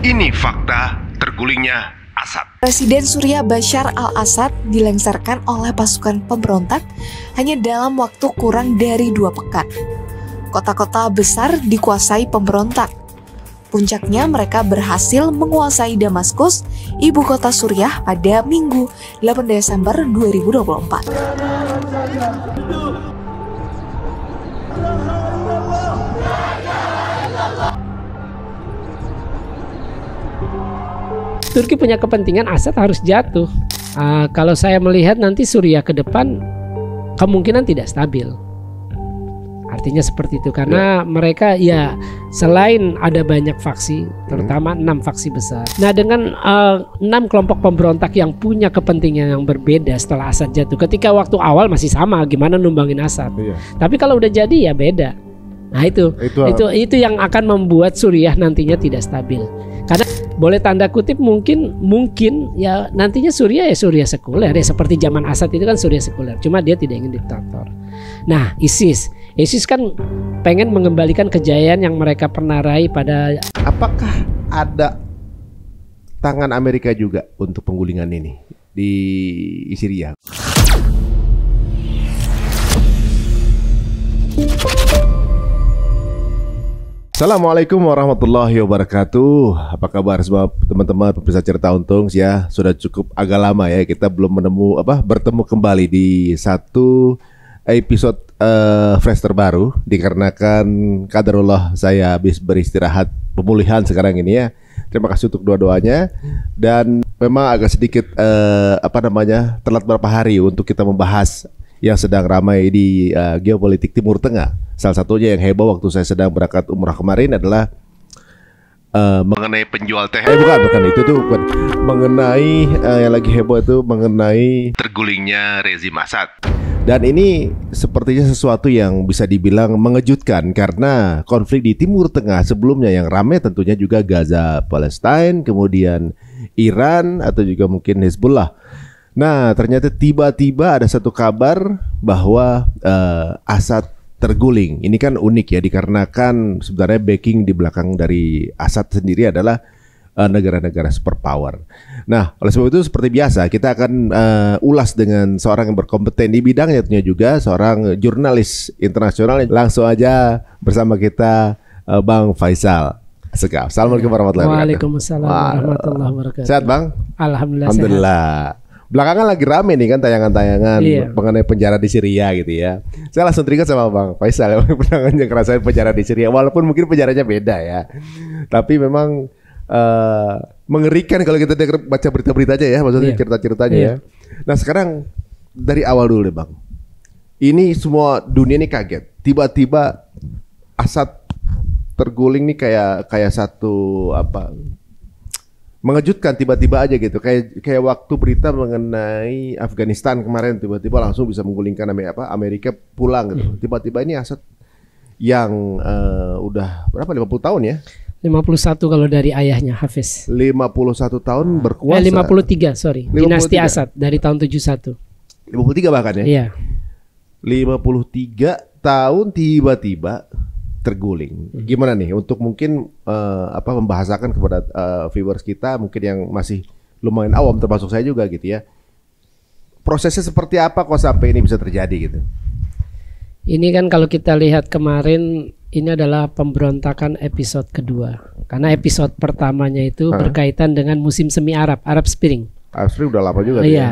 Ini fakta tergulingnya Assad. Presiden Suriah Bashar al-Assad dilengsarkan oleh pasukan pemberontak hanya dalam waktu kurang dari 2 pekan. Kota-kota besar dikuasai pemberontak. Puncaknya mereka berhasil menguasai Damaskus, ibu kota Suriah pada Minggu 8 Desember 2024. Turki punya kepentingan Assad harus jatuh. Kalau saya melihat nanti Suriah ke depan kemungkinan tidak stabil. Artinya seperti itu karena mereka ya selain ada banyak faksi, terutama 6 faksi besar. Nah dengan 6 kelompok pemberontak yang punya kepentingan yang berbeda setelah Assad jatuh. Ketika waktu awal masih sama gimana numbangin Assad. Tapi kalau udah jadi ya beda. Nah itu yang akan membuat Suriah nantinya tidak stabil. Karena boleh tanda kutip mungkin ya nantinya Suriah ya Suriah sekuler ya seperti zaman Assad itu kan Suriah sekuler. Cuma dia tidak ingin diktator. Nah ISIS kan pengen mengembalikan kejayaan yang mereka pernah raih pada. Apakah ada tangan Amerika juga untuk penggulingan ini di Syria? Assalamualaikum warahmatullahi wabarakatuh. Apa kabar semua teman-teman pemirsa Cerita Untung ya? Sudah cukup agak lama ya kita belum bertemu kembali di satu episode fresh terbaru dikarenakan qadarullah saya habis beristirahat pemulihan sekarang ini ya. Terima kasih untuk doa-doanya dan memang agak sedikit telat beberapa hari untuk kita membahas yang sedang ramai di geopolitik Timur Tengah. Salah satunya yang heboh waktu saya sedang berangkat umrah kemarin adalah mengenai penjual teh. Bukan mengenai yang lagi heboh itu mengenai tergulingnya rezim Assad. Dan ini sepertinya sesuatu yang bisa dibilang mengejutkan karena konflik di Timur Tengah sebelumnya yang ramai tentunya juga Gaza, Palestina, kemudian Iran atau juga mungkin Hezbollah. Nah, ternyata tiba-tiba ada satu kabar bahwa Assad terguling. Ini kan unik ya, dikarenakan sebenarnya backing di belakang dari Assad sendiri adalah negara-negara superpower. Nah, oleh sebab itu seperti biasa kita akan ulas dengan seorang yang berkompeten di bidangnya, tentunya juga seorang jurnalis internasional. Langsung aja bersama kita Bang Faisal Assegaf. Assalamualaikum warahmatullahi wabarakatuh. Waalaikumsalam warahmatullahi wabarakatuh. Sehat Bang? Alhamdulillah. Belakangan lagi rame nih kan tayangan-tayangan mengenai penjara di Syria gitu ya. Saya langsung teringat sama Bang Faisal yang pernah ngerasain penjara di Syria. Walaupun mungkin penjaranya beda ya. Tapi memang mengerikan kalau kita baca berita-beritanya ya. Maksudnya cerita-ceritanya ya. Nah sekarang dari awal dulu deh Bang. Ini semua dunia ini kaget. Tiba-tiba Assad terguling nih kayak satu mengejutkan tiba-tiba aja gitu, kayak waktu berita mengenai Afghanistan kemarin tiba-tiba langsung bisa menggulingkan Amerika pulang gitu. Tiba-tiba ini Assad yang udah berapa 50 tahun ya? 51 kalau dari ayahnya Hafiz. 51 tahun berkuasa. 53 sorry. 53. Dinasti Assad dari tahun 71. 53 bahkan ya? Iya. 53 tahun tiba-tiba terguling. Gimana nih untuk mungkin membahasakan kepada viewers kita mungkin yang masih lumayan awam termasuk saya juga gitu ya. Prosesnya seperti apa kok sampai ini bisa terjadi gitu? Ini kan kalau kita lihat kemarin ini adalah pemberontakan episode kedua. Karena episode pertamanya itu berkaitan dengan musim semi Arab Spring. Udah lama juga ya.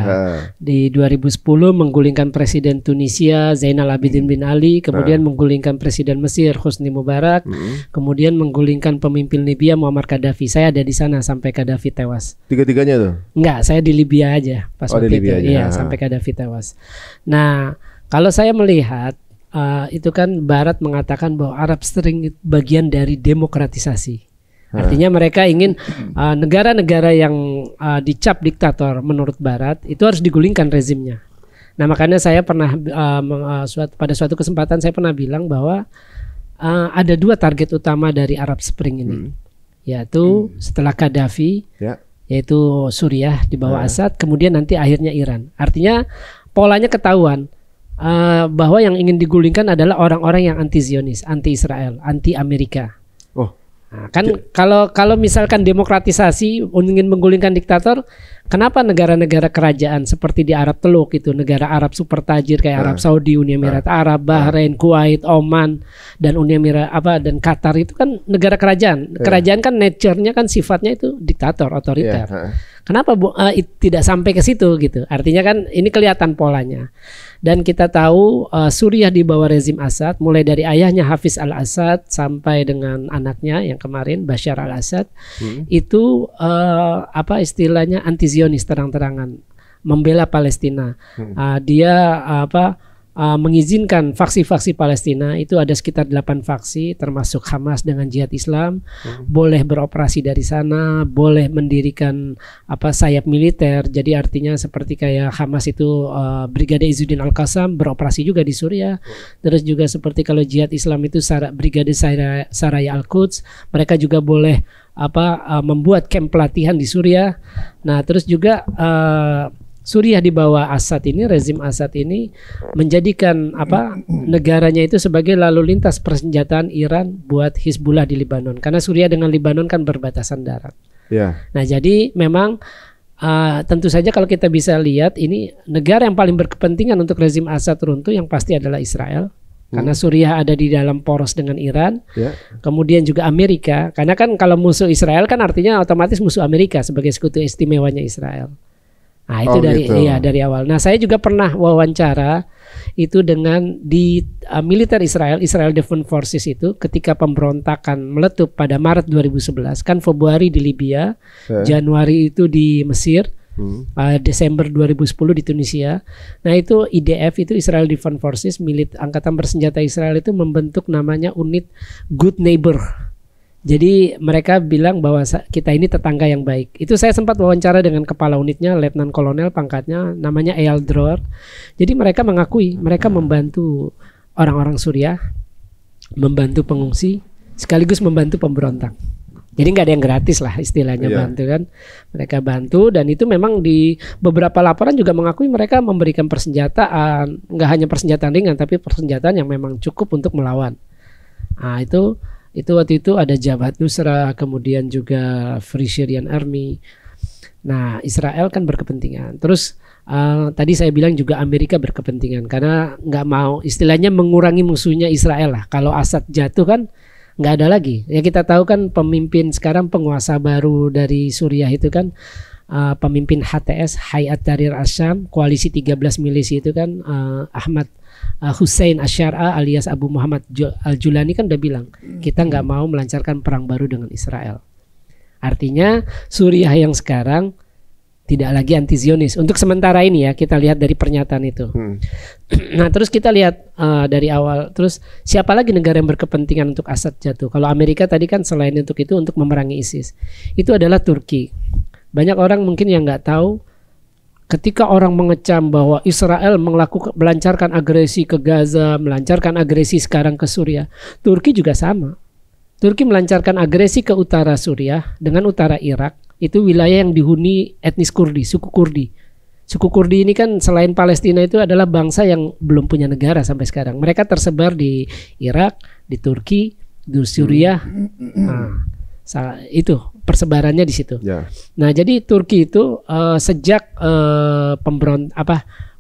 Di 2010 menggulingkan Presiden Tunisia Zainal Abidin bin Ali, kemudian menggulingkan Presiden Mesir Hosni Mubarak, kemudian menggulingkan pemimpin Libya Muammar Gaddafi. Saya ada di sana sampai Gaddafi tewas. Tiga-tiganya tuh? Enggak, saya di Libya aja pas waktu itu. Iya, sampai Gaddafi tewas. Nah, kalau saya melihat itu kan Barat mengatakan bahwa Arab Spring bagian dari demokratisasi. Artinya mereka ingin negara-negara yang dicap diktator menurut Barat itu harus digulingkan rezimnya. Nah makanya saya pernah pada suatu kesempatan saya pernah bilang bahwa ada 2 target utama dari Arab Spring ini, yaitu setelah Gaddafi, yaitu Suriah di bawah Assad, kemudian nanti akhirnya Iran. Artinya polanya ketahuan bahwa yang ingin digulingkan adalah orang-orang yang anti Zionis, anti Israel, anti Amerika. Nah, kan kalau misalkan demokratisasi ingin menggulingkan diktator, kenapa negara-negara kerajaan seperti di Arab Teluk itu, negara Arab super tajir kayak Arab Saudi, Uni Emirat Arab, Bahrain, Kuwait, Oman, dan Uni Emirat dan Qatar itu kan negara kerajaan. Kerajaan kan nature-nya kan sifatnya itu diktator, otoriter. Kenapa tidak sampai ke situ gitu? Artinya kan ini kelihatan polanya. Dan kita tahu Suriah di bawah rezim Assad, mulai dari ayahnya Hafiz al-Assad sampai dengan anaknya yang kemarin Bashar al-Assad, itu apa istilahnya anti-Zionis terang-terangan, membela Palestina. Dia mengizinkan faksi-faksi Palestina itu ada sekitar 8 faksi termasuk Hamas dengan Jihad Islam boleh beroperasi dari sana, boleh mendirikan sayap militer. Jadi artinya seperti kayak Hamas itu Brigade Izzuddin Al-Qassam beroperasi juga di Suriah. Terus juga seperti kalau Jihad Islam itu Brigade Saraya Al-Quds, mereka juga boleh membuat camp pelatihan di Suriah. Nah, terus juga Suriah di bawah Assad ini, rezim Assad ini menjadikan negaranya itu sebagai lalu lintas persenjataan Iran buat Hizbullah di Lebanon, karena Suriah dengan Lebanon kan berbatasan darat. Nah, jadi memang tentu saja kalau kita bisa lihat ini negara yang paling berkepentingan untuk rezim Assad runtuh yang pasti adalah Israel. Karena Suriah ada di dalam poros dengan Iran, kemudian juga Amerika. Karena kan kalau musuh Israel kan artinya otomatis musuh Amerika sebagai sekutu istimewanya Israel. Nah, itu dari awal. Nah, saya juga pernah wawancara itu dengan di militer Israel Defense Forces itu ketika pemberontakan meletup pada Maret 2011, kan Februari di Libya, Januari itu di Mesir, Desember 2010 di Tunisia. Nah, itu IDF itu Israel Defense Forces, angkatan bersenjata Israel itu membentuk namanya unit Good Neighbor. Jadi mereka bilang bahwa kita ini tetangga yang baik. Itu saya sempat wawancara dengan kepala unitnya, Letnan Kolonel pangkatnya, namanya Eyal Dror. Jadi mereka mengakui mereka membantu orang-orang Suriah, membantu pengungsi, sekaligus membantu pemberontak. Jadi nggak ada yang gratis lah istilahnya bantu kan. Mereka bantu, dan itu memang di beberapa laporan juga mengakui mereka memberikan persenjataan, nggak hanya persenjataan ringan tapi persenjataan yang memang cukup untuk melawan. Nah, itu waktu itu ada Jabhat Nusra, kemudian juga Free Syrian Army. Nah, Israel kan berkepentingan. Terus tadi saya bilang juga Amerika berkepentingan karena nggak mau istilahnya mengurangi musuhnya Israel lah. Kalau Assad jatuh kan nggak ada lagi. Ya kita tahu kan pemimpin sekarang penguasa baru dari Suriah itu kan pemimpin HTS, Hayat Tahrir Asyam, koalisi 13 milisi itu kan Ahmad Hussein Asyara alias Abu Muhammad Al-Julani kan udah bilang kita nggak mau melancarkan perang baru dengan Israel. Artinya Suriah yang sekarang tidak lagi anti Zionis untuk sementara ini ya, kita lihat dari pernyataan itu. Nah, terus kita lihat dari awal, terus siapa lagi negara yang berkepentingan untuk Assad jatuh? Kalau Amerika tadi kan selain untuk itu untuk memerangi ISIS, itu adalah Turki. Banyak orang mungkin yang nggak tahu, ketika orang mengecam bahwa Israel melancarkan agresi ke Gaza, melancarkan agresi sekarang ke Suriah, Turki juga sama. Turki melancarkan agresi ke utara Suriah dengan utara Irak. Itu wilayah yang dihuni etnis Kurdi, suku Kurdi. Suku Kurdi ini kan selain Palestina itu adalah bangsa yang belum punya negara sampai sekarang. Mereka tersebar di Irak, di Turki, di Suriah. Itu persebarannya di situ. Nah, jadi Turki itu sejak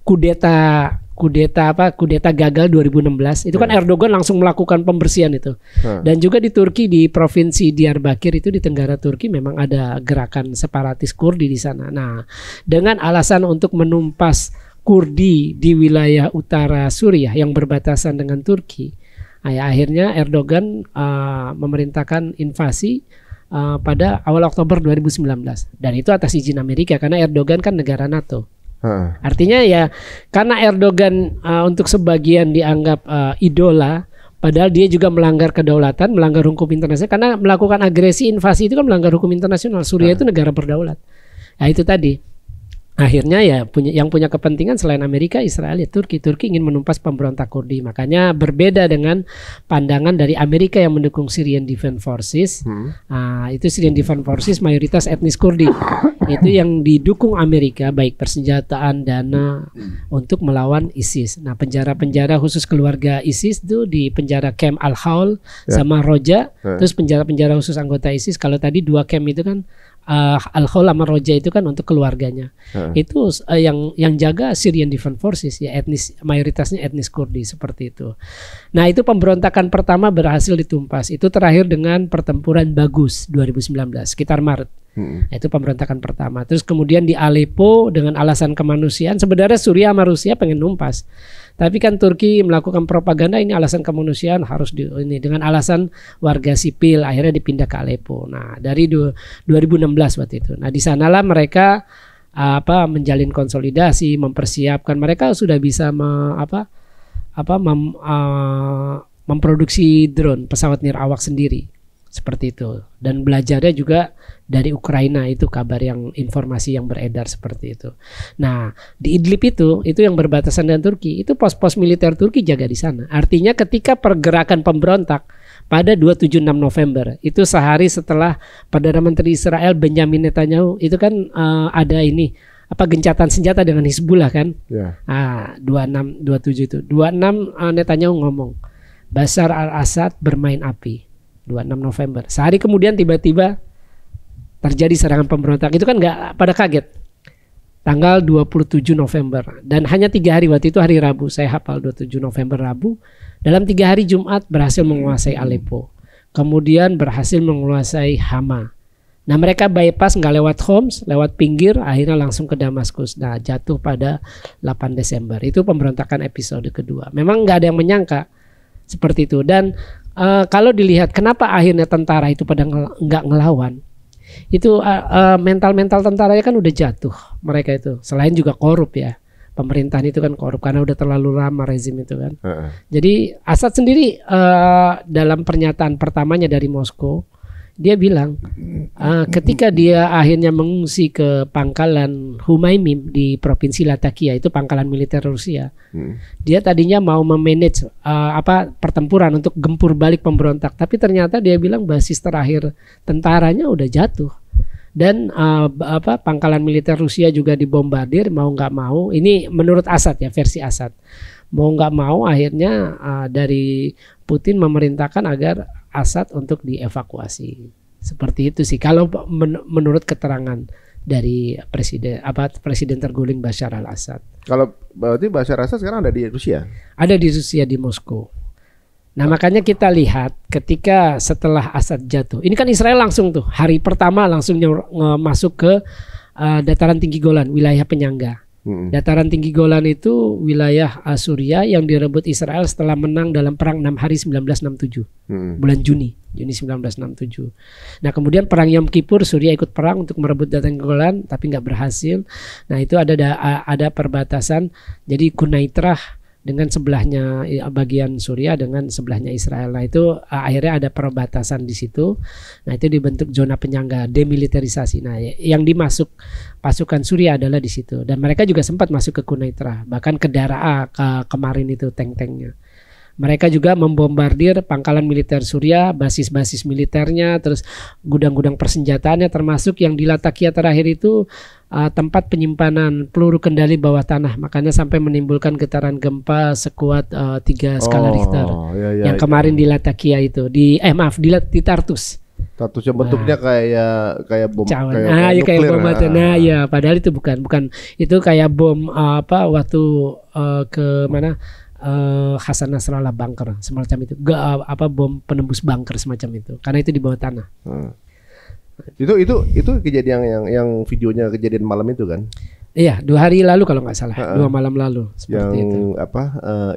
kudeta gagal 2016 itu kan Erdogan langsung melakukan pembersihan itu. Dan juga di Turki di provinsi Diyarbakir itu di tenggara Turki memang ada gerakan separatis Kurdi di sana. Nah, dengan alasan untuk menumpas Kurdi di wilayah utara Suriah yang berbatasan dengan Turki, akhirnya Erdogan memerintahkan invasi pada awal Oktober 2019, dan itu atas izin Amerika karena Erdogan kan negara NATO. Artinya ya karena Erdogan untuk sebagian dianggap idola, padahal dia juga melanggar kedaulatan, melanggar hukum internasional karena melakukan agresi invasi itu kan melanggar hukum internasional. Suriah itu negara berdaulat. Nah, itu tadi. Akhirnya ya yang punya kepentingan selain Amerika, Israel ya Turki. Turki ingin menumpas pemberontak Kurdi. Makanya berbeda dengan pandangan dari Amerika yang mendukung Syrian Defense Forces. Itu Syrian Defense Forces mayoritas etnis Kurdi. Itu yang didukung Amerika baik persenjataan, dana untuk melawan ISIS. Nah, penjara-penjara khusus keluarga ISIS itu di penjara camp Al-Hawl sama Roja. Terus penjara-penjara khusus anggota ISIS. Kalau tadi 2 camp itu kan Al-Hawl sama Roja itu kan untuk keluarganya. Itu yang jaga Syrian Defense Forces ya, mayoritasnya etnis Kurdi seperti itu. Nah, itu pemberontakan pertama berhasil ditumpas. Itu terakhir dengan pertempuran Bagus 2019 sekitar Maret. Itu pemberontakan pertama. Terus kemudian di Aleppo dengan alasan kemanusiaan, sebenarnya Suriah sama Rusia pengen numpas. Tapi kan Turki melakukan propaganda ini alasan kemanusiaan harus dengan alasan warga sipil, akhirnya dipindah ke Aleppo. Nah, dari 2016 waktu itu. Nah, di sanalah mereka menjalin konsolidasi, mempersiapkan. Mereka sudah bisa memproduksi drone, pesawat nirawak sendiri. Seperti itu. Dan belajarnya juga dari Ukraina, itu informasi yang beredar seperti itu. Nah, di Idlib itu yang berbatasan dengan Turki, itu pos-pos militer Turki jaga di sana. Artinya ketika pergerakan pemberontak pada 27-6 November, itu sehari setelah Perdana Menteri Israel Benjamin Netanyahu itu kan ada gencatan senjata dengan Hizbullah kan. 26-27 itu. 26 Netanyahu ngomong, Bashar al-Assad bermain api. 26 November. Sehari kemudian tiba-tiba terjadi serangan pemberontak. Itu kan nggak pada kaget. Tanggal 27 November. Dan hanya 3 hari, waktu itu hari Rabu. Saya hafal 27 November Rabu. Dalam 3 hari Jumat berhasil menguasai Aleppo. Kemudian berhasil menguasai Hama. Nah, mereka bypass nggak lewat Homs, lewat pinggir, akhirnya langsung ke Damaskus. Nah, jatuh pada 8 Desember. Itu pemberontakan episode kedua. Memang nggak ada yang menyangka seperti itu. Dan kalau dilihat kenapa akhirnya tentara itu pada nggak ngelawan, itu mental tentaranya kan udah jatuh mereka itu. Selain juga korup ya, pemerintahan itu kan korup karena udah terlalu lama rezim itu kan. Jadi Assad sendiri dalam pernyataan pertamanya dari Moskow, dia bilang ketika dia akhirnya mengungsi ke pangkalan Humaimim di provinsi Latakia, itu pangkalan militer Rusia. Dia tadinya mau memanage pertempuran untuk gempur balik pemberontak, tapi ternyata dia bilang basis terakhir tentaranya udah jatuh. Dan pangkalan militer Rusia juga dibombardir mau nggak mau. Ini menurut Assad ya, versi Assad. Mau nggak mau akhirnya dari Putin memerintahkan agar Assad untuk dievakuasi. Seperti itu sih kalau menurut keterangan dari presiden terguling Bashar al-Assad. Kalau berarti Bashar al-Assad sekarang ada di Rusia? Ada di Rusia, di Moskow. Nah, makanya kita lihat ketika setelah Assad jatuh, ini kan Israel langsung tuh hari pertama langsung masuk ke dataran tinggi Golan, wilayah penyangga. Dataran tinggi Golan itu wilayah Suriah yang direbut Israel setelah menang dalam perang 6 hari 1967, bulan Juni 1967. Nah, kemudian perang Yom Kippur Suriah ikut perang untuk merebut dataran Golan tapi nggak berhasil. Nah, itu ada perbatasan, jadi Kunaitrah dengan sebelahnya bagian Suriah dengan sebelahnya Israel. Nah, itu akhirnya ada perbatasan di situ. Nah, itu dibentuk zona penyangga, demilitarisasi. Nah, yang dimasuk pasukan Suriah adalah di situ. Dan mereka juga sempat masuk ke Kunaitrah, bahkan ke Daraa kemarin itu tank-tanknya. Mereka juga membombardir pangkalan militer Suriah, basis-basis militernya, terus gudang-gudang persenjataannya, termasuk yang di Latakia terakhir itu tempat penyimpanan peluru kendali bawah tanah. Makanya sampai menimbulkan getaran gempa sekuat 3 skala Richter. Yang kemarin di Latakia itu, di Tartus. Tartus yang bentuknya kayak bom, kayak bom atom. Nah, ya padahal itu bukan itu kayak bom waktu ke mana? Hasan Nasrallah bunker semacam itu, bom penembus bunker semacam itu, karena itu di bawah tanah. Itu kejadian yang videonya kejadian malam itu kan? Iya, 2 hari lalu kalau nggak salah, 2 malam lalu. Seperti yang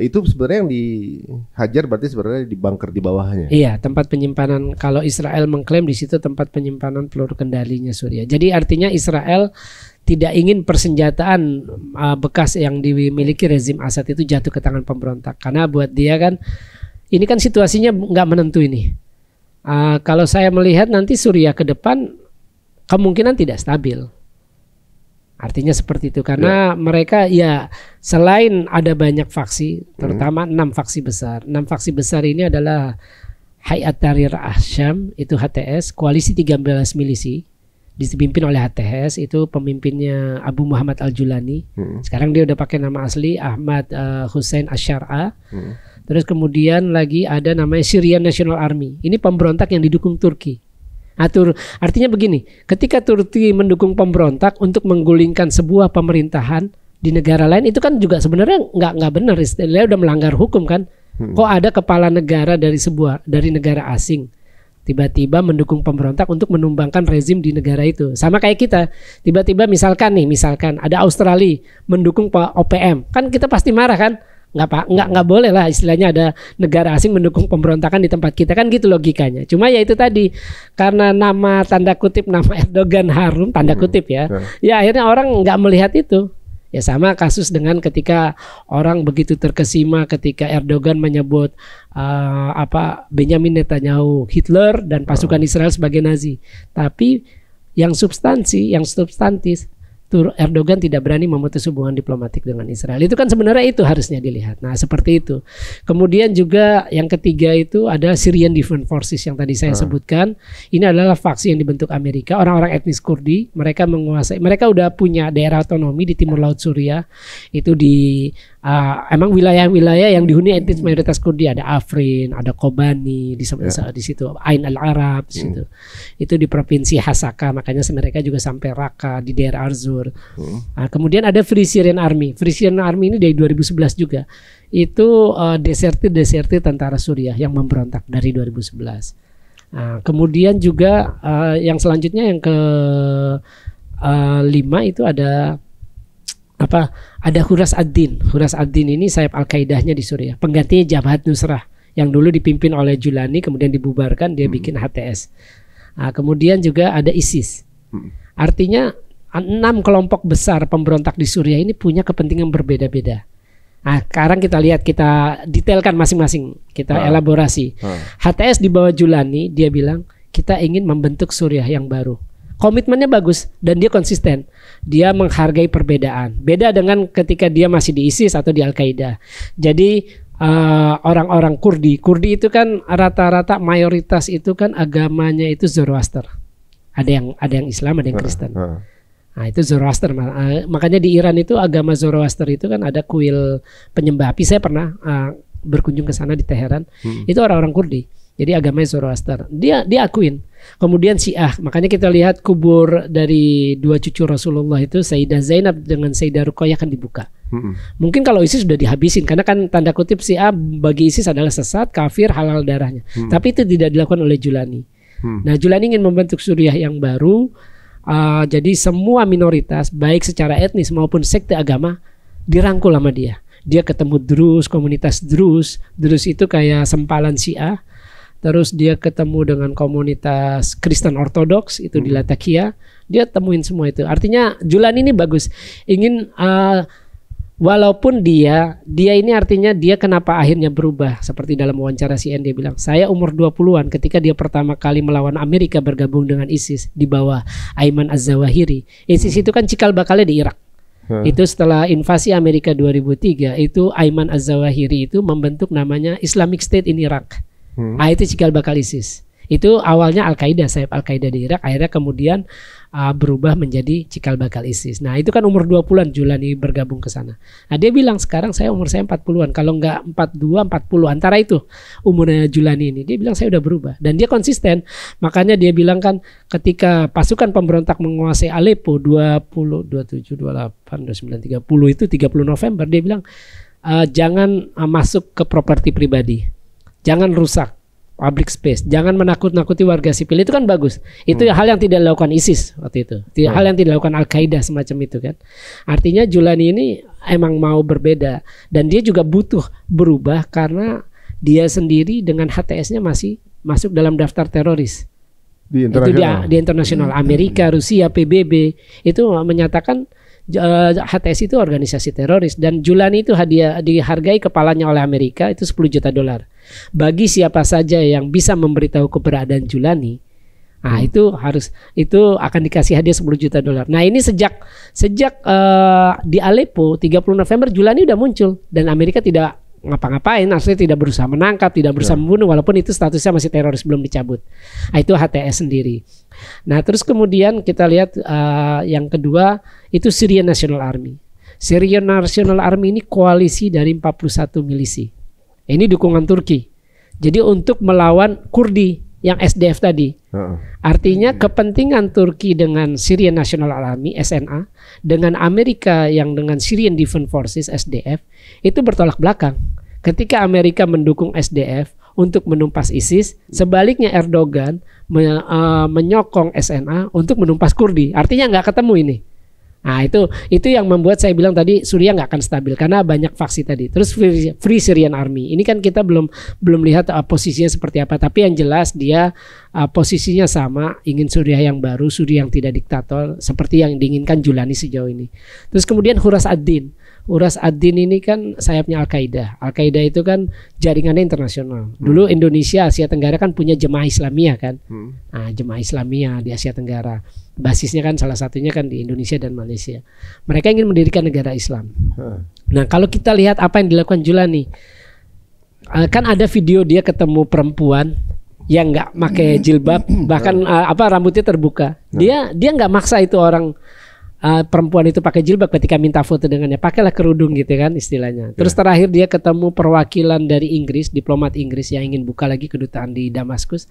itu sebenarnya yang dihajar berarti sebenarnya di bunker di bawahnya. Iya, tempat penyimpanan. Kalau Israel mengklaim di situ tempat penyimpanan peluru kendalinya Suriah. Jadi artinya Israel tidak ingin persenjataan bekas yang dimiliki rezim Assad itu jatuh ke tangan pemberontak, karena buat dia kan ini kan situasinya nggak menentu ini. Kalau saya melihat nanti Suriah ke depan kemungkinan tidak stabil. Artinya seperti itu karena mereka ya selain ada banyak faksi, terutama 6 faksi besar. 6 faksi besar ini adalah Hayat Tahrir Asyam, itu HTS, Koalisi 13 Milisi dipimpin oleh HTS, itu pemimpinnya Abu Muhammad Al-Julani. Sekarang dia udah pakai nama asli Ahmad Hussein Asyara. Terus kemudian lagi ada namanya Syrian National Army. Ini pemberontak yang didukung Turki. Artinya begini, ketika Turki mendukung pemberontak untuk menggulingkan sebuah pemerintahan di negara lain, itu kan juga sebenarnya nggak benar, istilahnya udah melanggar hukum kan. Kok ada kepala negara dari negara asing tiba-tiba mendukung pemberontak untuk menumbangkan rezim di negara itu. Sama kayak kita, tiba-tiba misalkan ada Australia mendukung OPM, kan kita pasti marah kan? Nggak boleh lah, istilahnya ada negara asing mendukung pemberontakan di tempat kita, kan gitu logikanya. Cuma ya itu tadi, karena nama tanda kutip nama Erdogan harum, tanda kutip ya akhirnya orang nggak melihat itu. Ya sama kasus dengan ketika orang begitu terkesima ketika Erdogan menyebut Benyamin Netanyahu Hitler dan pasukan Israel sebagai Nazi. Tapi yang substantif Erdogan tidak berani memutus hubungan diplomatik dengan Israel. Itu kan sebenarnya itu harusnya dilihat. Nah seperti itu. Kemudian juga yang ketiga itu ada Syrian Defense Forces yang tadi saya sebutkan. Ini adalah faksi yang dibentuk Amerika. Orang-orang etnis Kurdi. Mereka menguasai. Mereka udah punya daerah otonomi di timur laut Suriah. Itu di emang wilayah-wilayah yang dihuni etnis mayoritas Kurdi. Ada Afrin, ada Kobani di situ. Ain al-Arab di situ. Itu di provinsi Hasaka. Makanya mereka juga sampai Raqqa di daerah Arzur. Nah, kemudian ada Free Syrian Army. Free Syrian Army ini dari 2011 juga. Itu desertir tentara Suriah yang memberontak dari 2011. Nah, kemudian juga yang selanjutnya yang ke 5 itu ada ada Huras ad-Din. Huras ad-Din ini sayap Al-Qaidahnya di Suriah. Penggantinya Jabhat Nusrah yang dulu dipimpin oleh Julani, kemudian dibubarkan, dia bikin HTS. Nah, kemudian juga ada ISIS. Artinya 6 kelompok besar pemberontak di Suriah ini punya kepentingan berbeda-beda. Nah, sekarang kita lihat, kita detailkan masing-masing, kita elaborasi. HTS di bawah Julani, dia bilang kita ingin membentuk Suriah yang baru. Komitmennya bagus dan dia konsisten. Dia menghargai perbedaan. Beda dengan ketika dia masih di ISIS atau di Al-Qaeda. Jadi orang-orang Kurdi itu kan rata-rata mayoritas itu kan agamanya itu Zoroaster. Ada yang Islam, ada yang Kristen. Nah itu Zoroaster, makanya di Iran itu agama Zoroaster itu kan ada kuil penyembah api. Saya pernah berkunjung ke sana di Teheran. Itu orang-orang Kurdi. Jadi agamanya Zoroaster. Dia akuin. Kemudian Syiah. Makanya kita lihat kubur dari 2 cucu Rasulullah itu, Sayyidah Zainab dengan Sayyidah Ruqayyah kan dibuka. Mungkin kalau ISIS sudah dihabisin, karena kan tanda kutip Syiah bagi ISIS adalah sesat, kafir, halal darahnya. Tapi itu tidak dilakukan oleh Julani. Nah Julani ingin membentuk Suriah yang baru. Jadi semua minoritas baik secara etnis maupun sekte agama dirangkul sama dia. Dia ketemu Drus, komunitas Drus itu kayak sempalan Syiah. Terus dia ketemu dengan komunitas Kristen Ortodoks itu di Latakia. Dia temuin semua itu. Artinya Julani ini bagus. Ingin walaupun dia ini artinya dia kenapa akhirnya berubah. Seperti dalam wawancara CNN dia bilang, saya umur 20-an ketika dia pertama kali melawan Amerika bergabung dengan ISIS di bawah Ayman Az-Zawahiri. ISIS itu kan cikal bakalnya di Irak. Itu setelah invasi Amerika 2003 itu Ayman Az-Zawahiri itu membentuk namanya Islamic State in Iraq. Itu cikal bakal ISIS. Itu awalnya Al-Qaeda, sayap Al-Qaeda di Irak, akhirnya kemudian berubah menjadi cikal bakal ISIS. Nah itu kan umur 20-an Julani bergabung ke sana. Nah dia bilang sekarang umur saya 40-an, kalau enggak 42, 40 antara itu umurnya Julani ini. Dia bilang saya udah berubah dan dia konsisten. Makanya dia bilang kan ketika pasukan pemberontak menguasai Aleppo 27, 28, 29, 30 itu 30 November dia bilang jangan masuk ke properti pribadi. Jangan rusak public space, jangan menakut-nakuti warga sipil. Itu kan bagus. Itu hal yang tidak dilakukan ISIS waktu itu. Hal yang tidak dilakukan Al-Qaeda semacam itu kan. Artinya Julani ini emang mau berbeda dan dia juga butuh berubah karena dia sendiri dengan HTS-nya masih masuk dalam daftar teroris. Di internasional Amerika, Rusia, PBB itu menyatakan HTS itu organisasi teroris dan Julani itu dihargai kepalanya oleh Amerika itu $10 juta. Bagi siapa saja yang bisa memberitahu keberadaan Julani, Nah, itu akan dikasih hadiah 10 juta dolar. Nah, ini sejak di Aleppo 30 November Julani udah muncul dan Amerika tidak ngapa-ngapain, aslinya tidak berusaha menangkap, tidak berusaha membunuh, walaupun itu statusnya masih teroris belum dicabut. Nah, itu HTS sendiri. Nah, terus kemudian kita lihat yang kedua itu Syrian National Army. Syrian National Army ini koalisi dari 41 milisi. Ini dukungan Turki. Jadi untuk melawan Kurdi yang SDF tadi. Artinya kepentingan Turki dengan Syrian National Army SNA dengan Amerika yang dengan Syrian Defense Forces SDF itu bertolak belakang. Ketika Amerika mendukung SDF untuk menumpas ISIS, sebaliknya Erdogan menyokong SNA untuk menumpas Kurdi. Artinya nggak ketemu ini. Nah, itu yang membuat saya bilang tadi Suriah nggak akan stabil karena banyak faksi tadi. Terus Free Syrian Army ini kan kita belum lihat posisinya seperti apa, tapi yang jelas dia posisinya sama, ingin Suriah yang baru, Suriah yang tidak diktator seperti yang diinginkan Julani sejauh ini. Terus kemudian Huras ad-Din. Huras ad-Din ini kan sayapnya Al-Qaeda. Al-Qaeda itu kan jaringannya internasional. Dulu Indonesia, Asia Tenggara kan punya Jemaah Islamiyah kan. Nah, Jemaah Islamiyah di Asia Tenggara. Basisnya kan salah satunya kan di Indonesia dan Malaysia. Mereka ingin mendirikan negara Islam. Nah, kalau kita lihat apa yang dilakukan Julani, kan ada video dia ketemu perempuan yang nggak pakai jilbab, bahkan rambutnya terbuka. Dia nggak maksa itu orang perempuan itu pakai jilbab ketika minta foto dengannya, pakailah kerudung gitu kan istilahnya. Terus terakhir dia ketemu perwakilan dari Inggris, diplomat Inggris yang ingin buka lagi kedutaan di Damaskus.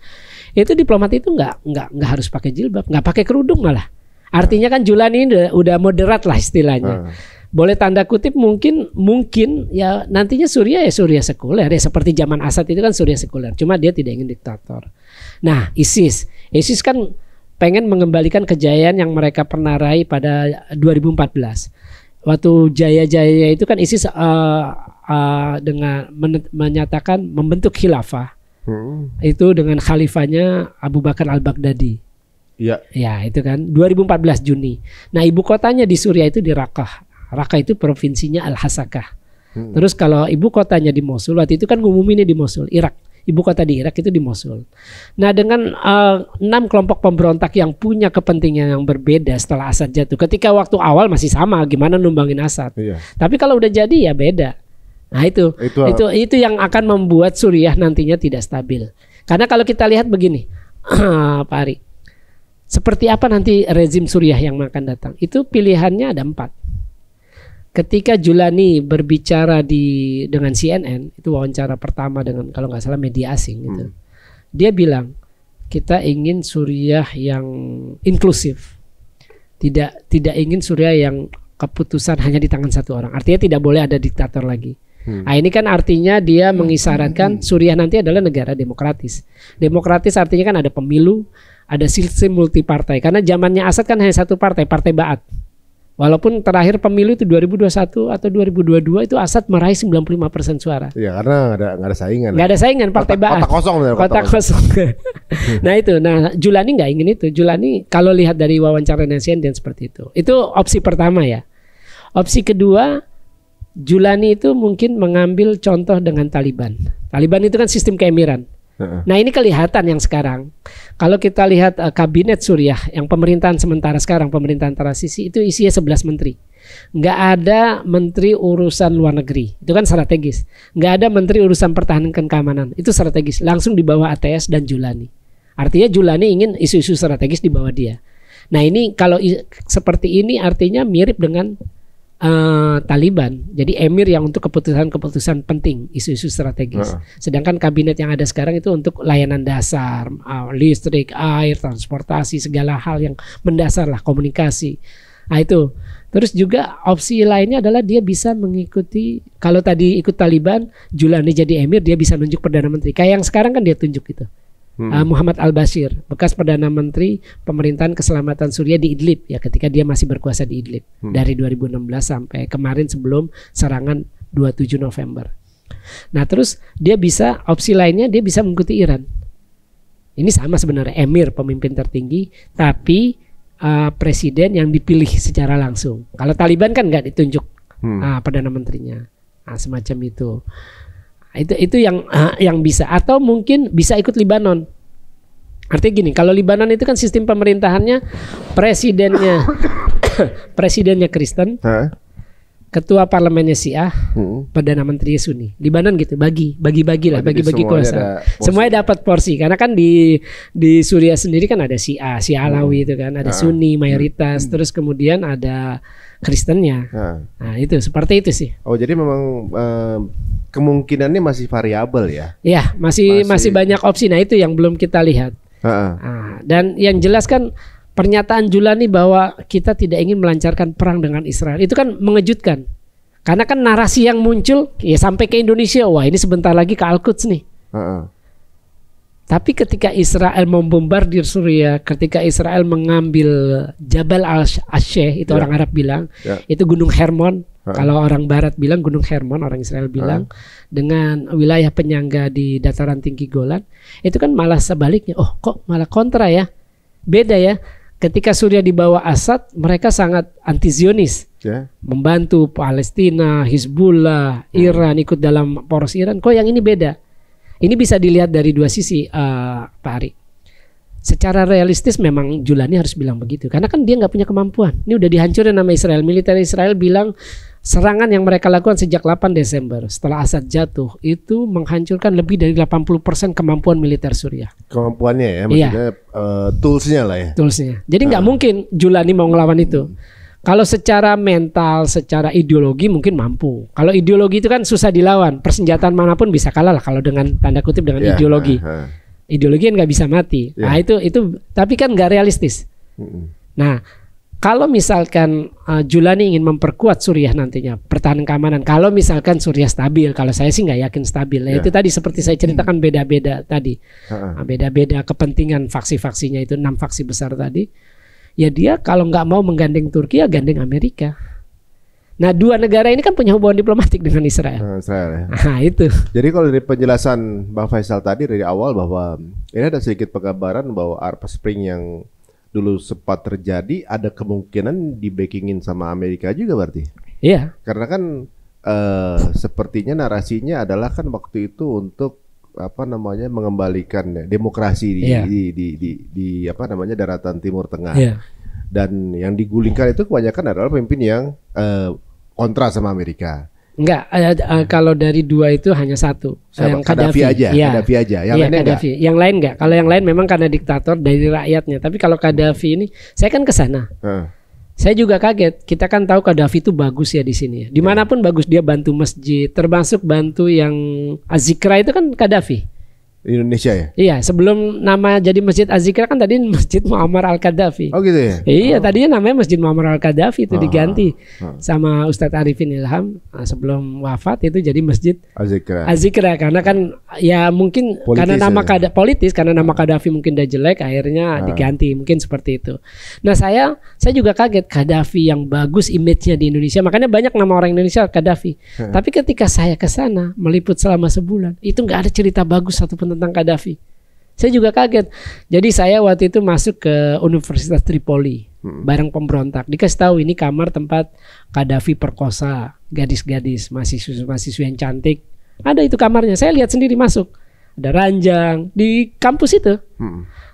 Itu diplomat itu nggak harus pakai jilbab, nggak pakai kerudung malah. Artinya kan Julani ini udah moderat lah istilahnya. Boleh tanda kutip mungkin ya nantinya Suriah sekuler ya seperti zaman Assad itu kan Suriah sekuler. Cuma dia tidak ingin diktator. Nah, ISIS kan pengen mengembalikan kejayaan yang mereka pernah raih pada 2014. Waktu jaya-jaya itu kan ISIS dengan menyatakan membentuk khilafah. Itu dengan khalifahnya Abu Bakar al-Baghdadi. Ya, itu kan 2014 Juni. Nah, ibu kotanya di Suriah itu di Raqqa. Raqqa itu provinsinya Al-Hasakah. Terus kalau ibu kotanya di Mosul, waktu itu kan ngumuminnya di Mosul, Irak. Ibu kota di Irak itu di Mosul. Nah, dengan 6 kelompok pemberontak yang punya kepentingan yang berbeda setelah Assad jatuh. Ketika waktu awal masih sama, gimana numbangin Assad. Tapi kalau udah jadi ya beda. Nah, itu yang akan membuat Suriah nantinya tidak stabil. Karena kalau kita lihat begini, Pak Ari, seperti apa nanti rezim Suriah yang akan datang? Itu pilihannya ada 4. Ketika Julani berbicara dengan CNN, itu wawancara pertama dengan kalau nggak salah media asing gitu. Dia bilang, kita ingin Suriah yang inklusif. Tidak ingin Suriah yang keputusan hanya di tangan satu orang. Artinya tidak boleh ada diktator lagi. Nah, ini kan artinya dia mengisyaratkan Suriah nanti adalah negara demokratis. Demokratis artinya kan ada pemilu, ada sistem multipartai. Karena zamannya Assad kan hanya satu partai, Partai Ba'ath. Walaupun terakhir pemilu itu 2021 atau 2022 itu Assad meraih 95% suara. Iya, karena nggak ada saingan. Nggak ada saingan Partai Ba'ath. Kota kosong. Nah itu, Julani nggak ingin itu. Julani kalau lihat dari wawancara CNN seperti itu. Itu opsi pertama ya. Opsi kedua, Julani itu mungkin mengambil contoh dengan Taliban. Taliban itu kan sistem keemiran. Nah, ini kelihatan yang sekarang. Kalau kita lihat kabinet Suriah yang pemerintahan sementara sekarang, pemerintahan transisi itu isinya 11 menteri. Nggak ada menteri urusan luar negeri, itu kan strategis. Nggak ada menteri urusan pertahanan dan keamanan, itu strategis. Langsung di bawah ATS dan Julani. Artinya Julani ingin isu-isu strategis di bawah dia. Nah, ini kalau seperti ini artinya mirip dengan Taliban. Jadi emir yang untuk keputusan-keputusan penting, isu-isu strategis. Sedangkan kabinet yang ada sekarang itu untuk layanan dasar, listrik, air, transportasi, segala hal yang mendasar lah, komunikasi. Nah itu. Terus juga opsi lainnya adalah dia bisa mengikuti, kalau tadi ikut Taliban, Julani jadi emir, dia bisa nunjuk Perdana Menteri. Kayak yang sekarang kan dia tunjuk itu. Muhammad al-Bashir, bekas Perdana Menteri Pemerintahan Keselamatan Suriah di Idlib ya, ketika dia masih berkuasa di Idlib dari 2016 sampai kemarin sebelum serangan 27 November. Nah, terus dia bisa, opsi lainnya dia bisa mengikuti Iran. Ini sama sebenarnya, emir pemimpin tertinggi tapi presiden yang dipilih secara langsung. Kalau Taliban kan nggak ditunjuk Perdana Menterinya. Nah, semacam itu. Itu yang bisa, atau mungkin bisa ikut Lebanon. Artinya gini, kalau Libanon itu kan sistem pemerintahannya presidennya presidennya Kristen, ketua parlemennya Syiah, perdana menteri Sunni. Libanon gitu, bagi kuasa. Semuanya dapat porsi karena kan di Suriah sendiri kan ada Syiah Alawi itu kan, ada Sunni mayoritas, terus kemudian ada Kristennya. Nah, itu seperti itu sih. Oh, jadi memang kemungkinannya masih variabel ya? Ya, masih banyak opsi. Nah, itu yang belum kita lihat. Nah, dan yang jelas kan pernyataan Julani bahwa kita tidak ingin melancarkan perang dengan Israel itu kan mengejutkan. Karena kan narasi yang muncul ya sampai ke Indonesia, wah ini sebentar lagi ke Al-Quds nih. Tapi ketika Israel membombardir Suriah, ketika Israel mengambil Jabal al-Asheh, itu orang Arab bilang, itu Gunung Hermon. Kalau orang Barat bilang Gunung Hermon, orang Israel bilang, dengan wilayah penyangga di dataran tinggi Golan, itu kan malah sebaliknya. Oh kok malah kontra ya, beda ya. Ketika Suriah di bawah Assad, mereka sangat anti-Zionis, membantu Palestina, Hizbullah, Iran ikut dalam poros Iran. Kok yang ini beda? Ini bisa dilihat dari dua sisi, Pak Ari. Secara realistis memang Julani harus bilang begitu, karena kan dia nggak punya kemampuan. Ini udah dihancurin nama Israel. Militer Israel bilang serangan yang mereka lakukan sejak 8 Desember setelah Assad jatuh itu menghancurkan lebih dari 80% kemampuan militer Suriah. Kemampuannya ya, maksudnya toolsnya lah ya. Toolsnya. Jadi nggak mungkin Julani mau ngelawan itu. Kalau secara mental, secara ideologi mungkin mampu. Kalau ideologi itu kan susah dilawan. Persenjataan manapun bisa kalah lah kalau dengan tanda kutip dengan ideologi. Ideologi kan nggak bisa mati. Nah itu tapi kan nggak realistis. Nah kalau misalkan Julani ingin memperkuat Suriah nantinya pertahanan keamanan, kalau misalkan Suriah stabil, kalau saya sih nggak yakin stabil. Itu tadi seperti saya ceritakan beda-beda tadi, beda-beda kepentingan faksi-faksinya itu 6 faksi besar tadi. Ya dia kalau nggak mau menggandeng Turki ya gandeng Amerika. Nah dua negara ini kan punya hubungan diplomatik dengan Israel. Nah itu. Jadi kalau dari penjelasan Bang Faisal tadi dari awal bahwa ini ada sedikit pengabaran bahwa Arab Spring yang dulu sempat terjadi ada kemungkinan di-backingin sama Amerika juga berarti. Iya. Karena kan sepertinya narasinya adalah kan waktu itu untuk mengembalikan demokrasi di daratan Timur Tengah. Dan yang digulingkan itu kebanyakan adalah pemimpin yang kontra sama Amerika. Enggak, kalau dari dua itu hanya satu. Yang Qaddafi aja, Qaddafi aja. Yang lainnya Qaddafi. Yang lain enggak. Kalau yang lain memang karena diktator dari rakyatnya. Tapi kalau Qaddafi ini, saya kan ke sana. Saya juga kaget. Kita kan tahu Qaddafi itu bagus ya di sini. Dimanapun bagus, dia bantu masjid, termasuk bantu yang Az-Zikra itu kan Qaddafi. Di Indonesia ya? Iya, sebelum nama jadi Masjid Az-Zikra kan tadi Masjid Muammar Al-Qaddafi. Oh gitu ya? Iya, tadinya namanya Masjid Muammar Al-Qaddafi itu diganti sama Ustadz Arifin Ilham sebelum wafat itu jadi Masjid Az-Zikra karena kan ya mungkin politis karena nama politis karena nama Qaddafi mungkin udah jelek akhirnya diganti, mungkin seperti itu. Nah, saya juga kaget Qaddafi yang bagus image-nya di Indonesia. Makanya banyak nama orang Indonesia Qaddafi. Tapi ketika saya ke sana meliput selama sebulan, itu nggak ada cerita bagus satupun tentang Qaddafi. Saya juga kaget. Jadi saya waktu itu masuk ke Universitas Tripoli bareng pemberontak. Dikasih tahu ini kamar tempat Qaddafi perkosa gadis-gadis, mahasiswa yang cantik. Ada itu kamarnya. Saya lihat sendiri masuk. Ada ranjang di kampus itu.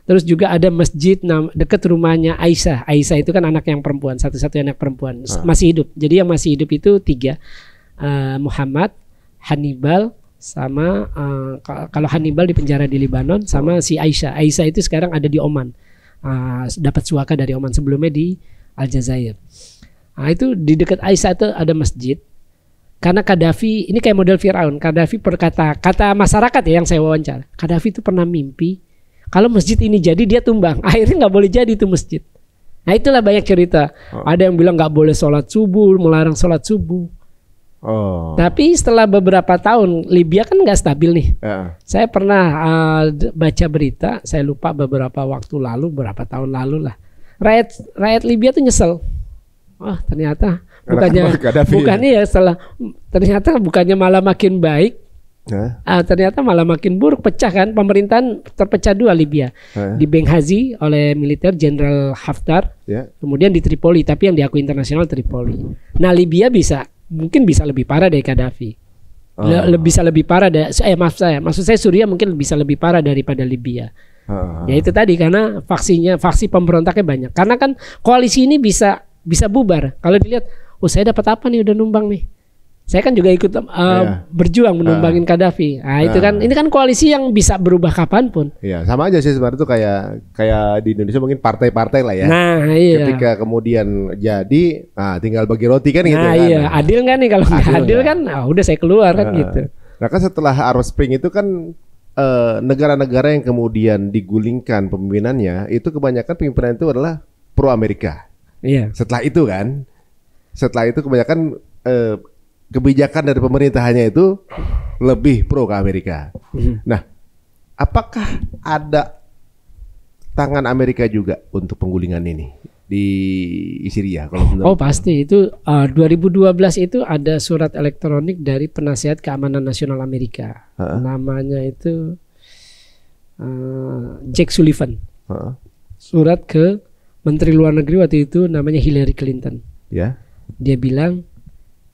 Terus juga ada masjid dekat rumahnya Aisyah. Aisyah itu kan anak yang perempuan, satu-satunya anak perempuan masih hidup. Jadi yang masih hidup itu 3, Muhammad, Hannibal, sama kalau Hannibal di penjara di Libanon, sama si Aisyah. Aisyah itu sekarang ada di Oman, dapat suaka dari Oman, sebelumnya di Aljazair. Nah, itu di dekat Aisyah itu ada masjid. Karena Qaddafi ini kayak model Firaun. Qaddafi kata masyarakat ya yang saya wawancara, Qaddafi itu pernah mimpi kalau masjid ini jadi dia tumbang. Akhirnya nggak boleh jadi itu masjid. Nah itulah banyak cerita. Ada yang bilang nggak boleh sholat subuh, melarang sholat subuh. Tapi setelah beberapa tahun Libya kan nggak stabil nih. Saya pernah baca berita, saya lupa beberapa waktu lalu, berapa tahun lalu lah. Rakyat Libya tuh nyesel. Ternyata ternyata bukannya malah makin baik, ternyata malah makin buruk, pecah kan. Pemerintahan terpecah 2 Libya. Di Benghazi oleh militer Jenderal Haftar, kemudian di Tripoli, tapi yang diakui internasional Tripoli. Nah Libya mungkin bisa lebih parah dari Qaddafi. Bisa lebih parah maksud saya Suriah mungkin bisa lebih parah daripada Libya. Ya itu tadi karena faksi pemberontaknya banyak. Karena kan koalisi ini bisa bubar. Kalau dilihat, saya dapat apa nih udah numbang nih. Saya kan juga ikut berjuang menumbangin Gaddafi. Nah, itu kan ini kan koalisi yang bisa berubah kapanpun. Iya, sama aja sih sebenarnya itu kayak di Indonesia mungkin partai-partai lah ya. Nah, iya. Ketika kemudian jadi, tinggal bagi roti kan gitu nah, kan. Iya, adil nggak nih kalau nggak adil kan? Udah saya keluar kan gitu. Nah kan setelah Arab Spring itu kan negara-negara yang kemudian digulingkan pemimpinannya itu kebanyakan pimpinan itu adalah pro Amerika. Iya. Setelah itu kebanyakan kebijakan dari pemerintahannya itu lebih pro ke Amerika. Nah, apakah ada tangan Amerika juga untuk penggulingan ini di Syria? Kalau pasti itu 2012 itu ada surat elektronik dari Penasihat Keamanan Nasional Amerika. Namanya itu Jack Sullivan. Surat ke Menteri Luar Negeri waktu itu namanya Hillary Clinton. Ya. Dia bilang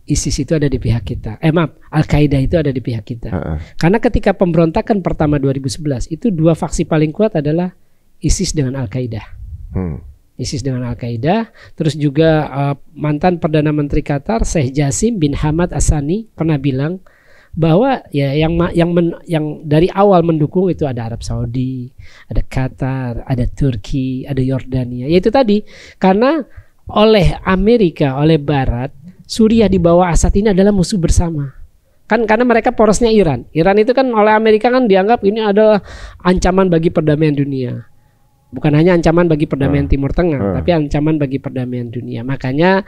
ISIS itu ada di pihak kita. Al-Qaeda itu ada di pihak kita. Karena ketika pemberontakan pertama 2011 itu dua faksi paling kuat adalah ISIS dengan Al-Qaeda. ISIS dengan Al-Qaeda. Terus juga mantan Perdana Menteri Qatar Sheikh Jassim bin Hamad As-Thani pernah bilang bahwa ya yang dari awal mendukung itu ada Arab Saudi, ada Qatar, ada Turki, ada Yordania. Yaitu tadi karena oleh Amerika, oleh Barat, Suriah di bawah Assad ini adalah musuh bersama. Kan karena mereka porosnya Iran. Iran itu kan oleh Amerika kan dianggap ini adalah ancaman bagi perdamaian dunia. Bukan hanya ancaman bagi perdamaian Timur Tengah, tapi ancaman bagi perdamaian dunia. Makanya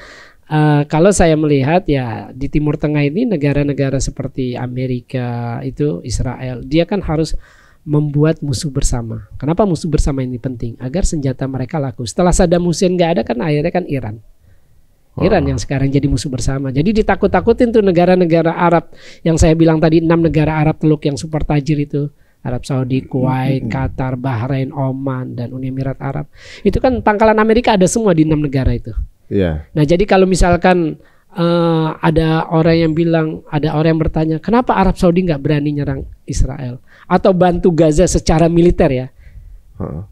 kalau saya melihat ya di Timur Tengah ini negara-negara seperti Amerika, itu Israel, dia kan harus membuat musuh bersama. Kenapa musuh bersama ini penting? Agar senjata mereka laku. Setelah Saddam Hussein nggak ada kan akhirnya kan Iran yang sekarang jadi musuh bersama. Jadi ditakut-takutin tuh negara-negara Arab yang saya bilang tadi 6 negara Arab Teluk yang super tajir itu. Arab Saudi, Kuwait, Qatar, Bahrain, Oman, dan Uni Emirat Arab. Itu kan pangkalan Amerika ada semua di 6 negara itu. Yeah. Nah jadi kalau misalkan ada orang yang bertanya kenapa Arab Saudi nggak berani nyerang Israel atau bantu Gaza secara militer ya?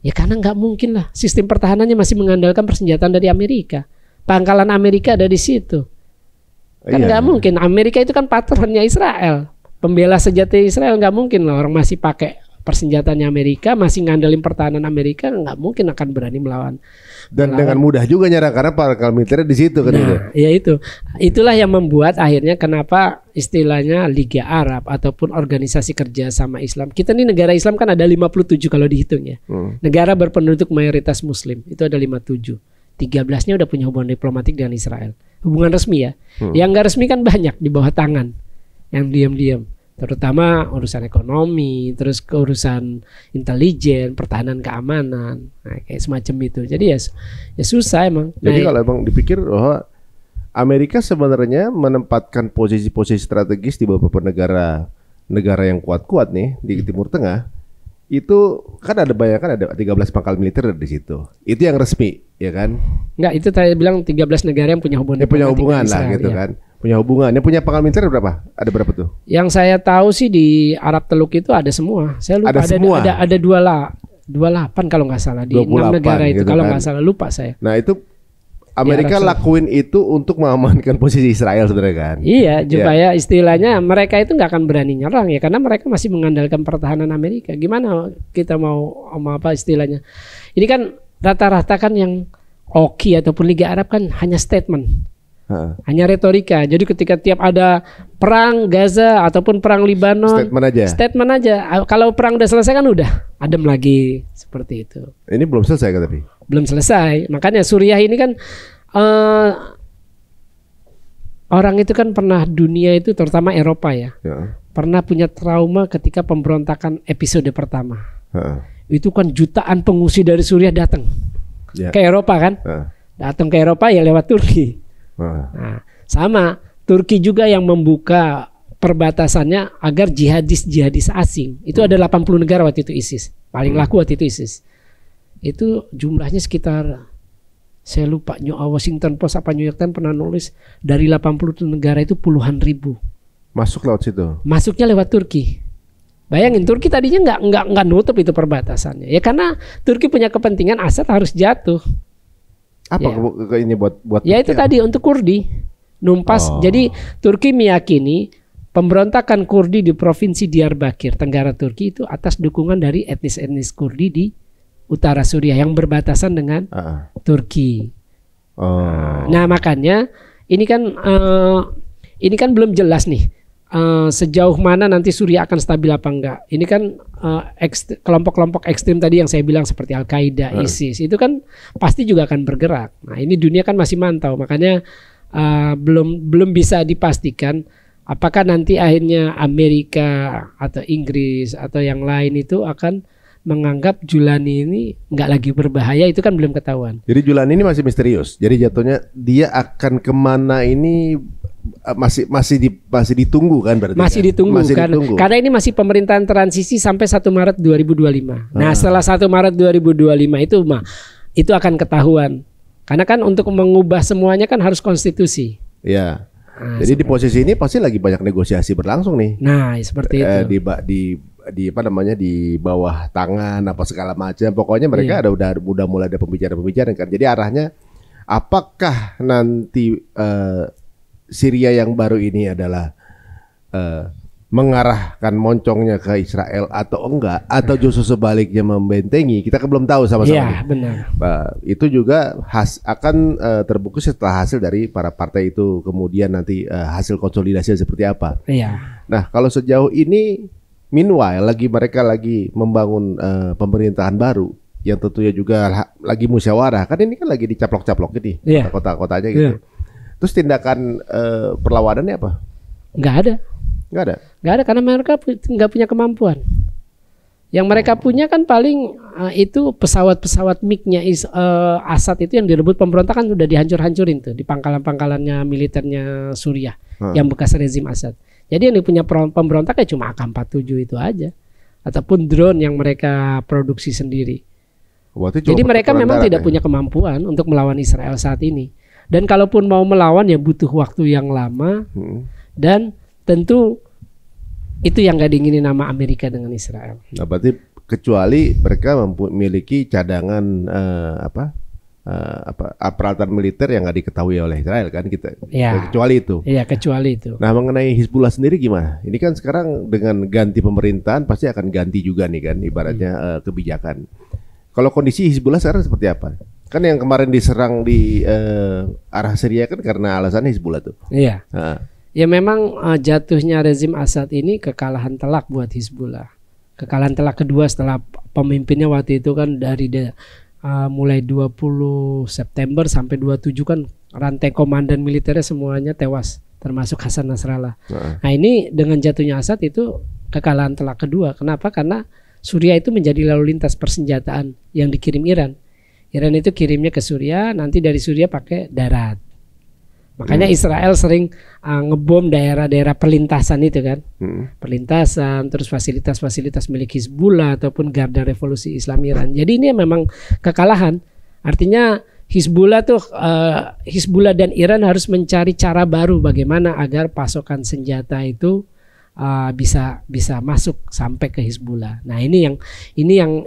Ya karena nggak mungkin lah. Sistem pertahanannya masih mengandalkan persenjataan dari Amerika. Pangkalan Amerika ada di situ. Kan nggak mungkin. Amerika itu kan patronnya Israel. Pembela sejati Israel nggak mungkin lah orang masih pakai persenjataannya Amerika, masih ngandelin pertahanan Amerika, nggak mungkin akan berani melawan. Dan dengan mudah juga nyerang karena pangkal militernya di situ kan. Nah, ya itulah yang membuat akhirnya kenapa istilahnya Liga Arab ataupun organisasi kerja sama Islam. Kita nih negara Islam kan ada 57 kalau dihitung ya. Negara berpenduduk mayoritas Muslim itu ada 57. 13-nya udah punya hubungan diplomatik dengan Israel. Hubungan resmi ya. Yang nggak resmi kan banyak di bawah tangan. Yang diam-diam. Terutama urusan ekonomi, terus keurusan intelijen, pertahanan keamanan, kayak semacam itu. Jadi ya susah emang. Jadi kalau emang dipikir bahwa Amerika sebenarnya menempatkan posisi-posisi strategis di beberapa negara yang kuat-kuat nih di Timur Tengah, itu kan ada 13 pangkal militer di situ. Itu yang resmi, ya kan? Enggak, itu saya bilang 13 negara yang punya hubungan. Punya hubungan lah gitu ya. Kan. Punya hubungan. Yang punya pangkal militer berapa? Ada berapa tuh? Yang saya tahu sih di Arab Teluk itu ada semua. Saya lupa ada 28 kalau nggak salah di 6 negara itu gitu kalau nggak salah, lupa saya. Nah, itu Amerika lakuin itu untuk mengamankan posisi Israel sebenarnya kan? Iya, supaya istilahnya mereka itu nggak akan berani nyerang ya karena mereka masih mengandalkan pertahanan Amerika. Gimana kita mau apa istilahnya? Ini kan rata-rata kan yang OKI ataupun Liga Arab kan hanya statement. Hanya retorika. Jadi ketika tiap ada perang Gaza ataupun perang Libanon, statement aja. Kalau perang udah selesai kan udah adem lagi seperti itu. Ini belum selesai kan tapi? Belum selesai. Makanya Suriah ini kan orang itu kan pernah dunia itu terutama Eropa ya. Pernah punya trauma ketika pemberontakan episode pertama. Itu kan jutaan pengungsi dari Suriah datang ke Eropa kan? Datang ke Eropa ya lewat Turki. Nah, sama Turki juga yang membuka perbatasannya agar jihadis asing. Itu ada 80 negara waktu itu ISIS. Paling laku waktu itu ISIS. Itu jumlahnya sekitar, saya lupa, Washington Post apa New York Times pernah nulis dari 80 negara itu puluhan ribu. Masuk lewat situ. Masuknya lewat Turki. Bayangin Turki tadinya nggak nutup itu perbatasannya. Ya karena Turki punya kepentingan Assad harus jatuh. Apa ini buat Ya itu tadi untuk Kurdi numpas. Jadi Turki meyakini pemberontakan Kurdi di provinsi Diyarbakir, Tenggara Turki itu atas dukungan dari etnis-etnis Kurdi di utara Suriah yang berbatasan dengan Turki. Nah makanya ini kan belum jelas nih sejauh mana nanti Suriah akan stabil apa enggak. Ini kan kelompok-kelompok ekstrim tadi yang saya bilang seperti Al-Qaeda, ISIS itu kan pasti juga akan bergerak. Nah ini dunia kan masih mantau, makanya belum bisa dipastikan apakah nanti akhirnya Amerika atau Inggris atau yang lain itu akan menganggap Julani ini nggak lagi berbahaya, itu kan belum ketahuan. Jadi Julani ini masih misterius. Jadi jatuhnya dia akan kemana ini masih ditunggu kan berarti? Masih ditunggu karena ini masih pemerintahan transisi sampai 1 Maret 2025. Nah setelah 1 Maret 2025 itu akan ketahuan. Karena kan untuk mengubah semuanya kan harus konstitusi. Ya. Jadi di posisi ini pasti lagi banyak negosiasi berlangsung nih. Nah seperti itu. Di apa namanya di bawah tangan apa segala macam. Pokoknya mereka udah mulai ada pembicaraan kan. Jadi arahnya apakah nanti Syria yang baru ini adalah mengarahkan moncongnya ke Israel atau enggak, atau justru sebaliknya membentengi, kita kan belum tahu sama-sama. Iya benar. Itu juga akan terbukti setelah hasil dari para partai itu, kemudian nanti hasil konsolidasi seperti apa. Iya. Nah kalau sejauh ini, meanwhile mereka lagi membangun pemerintahan baru yang tentunya juga lagi musyawarah. Kan ini kan lagi dicaplok-caplok nih kota-kotanya gitu. Terus tindakan perlawanannya apa? Nggak ada karena mereka nggak punya kemampuan. Yang mereka punya kan paling itu pesawat-pesawat MiG-nya Assad itu yang direbut pemberontakan sudah dihancur-hancurin tuh di pangkalan-pangkalannya militernya Suriah yang bekas rezim Assad. Jadi yang punya pemberontak ya cuma AK-47 itu aja, ataupun drone yang mereka produksi sendiri. Jadi mereka memang tidak punya kemampuan untuk melawan Israel saat ini. Dan kalaupun mau melawan ya butuh waktu yang lama dan tentu itu yang gak diinginin nama Amerika dengan Israel. Nah, berarti kecuali mereka memiliki cadangan peralatan militer yang nggak diketahui oleh Israel kan kita. Ya. Kecuali itu. Iya kecuali itu. Nah mengenai Hizbullah sendiri gimana? Ini kan sekarang dengan ganti pemerintahan pasti akan ganti juga nih kan ibaratnya kebijakan. Kalau kondisi Hizbullah sekarang seperti apa? Kan yang kemarin diserang di arah Syria kan karena alasannya Hizbullah tuh. Iya. Ya memang jatuhnya rezim Assad ini kekalahan telak buat Hizbullah. Kekalahan telak kedua setelah pemimpinnya waktu itu kan dari mulai 20 September sampai 27 kan rantai komandan militernya semuanya tewas, termasuk Hasan Nasrallah. Nah ini dengan jatuhnya Assad itu kekalahan telak kedua. Kenapa? Karena Suriah itu menjadi lalu lintas persenjataan yang dikirim Iran. Iran itu kirimnya ke Suriah, nanti dari Suriah pakai darat. Makanya Israel sering ngebom daerah-daerah perlintasan itu kan. Perlintasan, terus fasilitas-fasilitas milik Hizbullah ataupun Garda Revolusi Islam Iran. Jadi ini memang kekalahan. Artinya Hizbullah dan Iran harus mencari cara baru bagaimana agar pasokan senjata itu bisa masuk sampai ke Hizbullah. Nah ini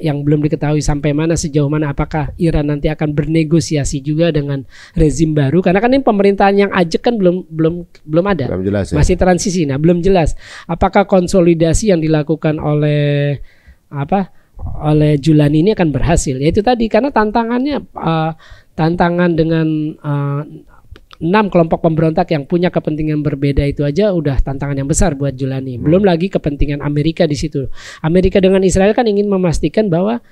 yang belum diketahui sampai mana, sejauh mana, apakah Iran nanti akan bernegosiasi juga dengan rezim baru, karena kan ini pemerintahan yang ajak kan belum ada, belum jelas, masih transisi. Nah belum jelas apakah konsolidasi yang dilakukan oleh Julani ini akan berhasil. Yaitu tadi karena tantangan dengan 6 kelompok pemberontak yang punya kepentingan berbeda itu aja udah tantangan yang besar buat Julani. Belum lagi kepentingan Amerika di situ. Amerika dengan Israel kan ingin memastikan bahwa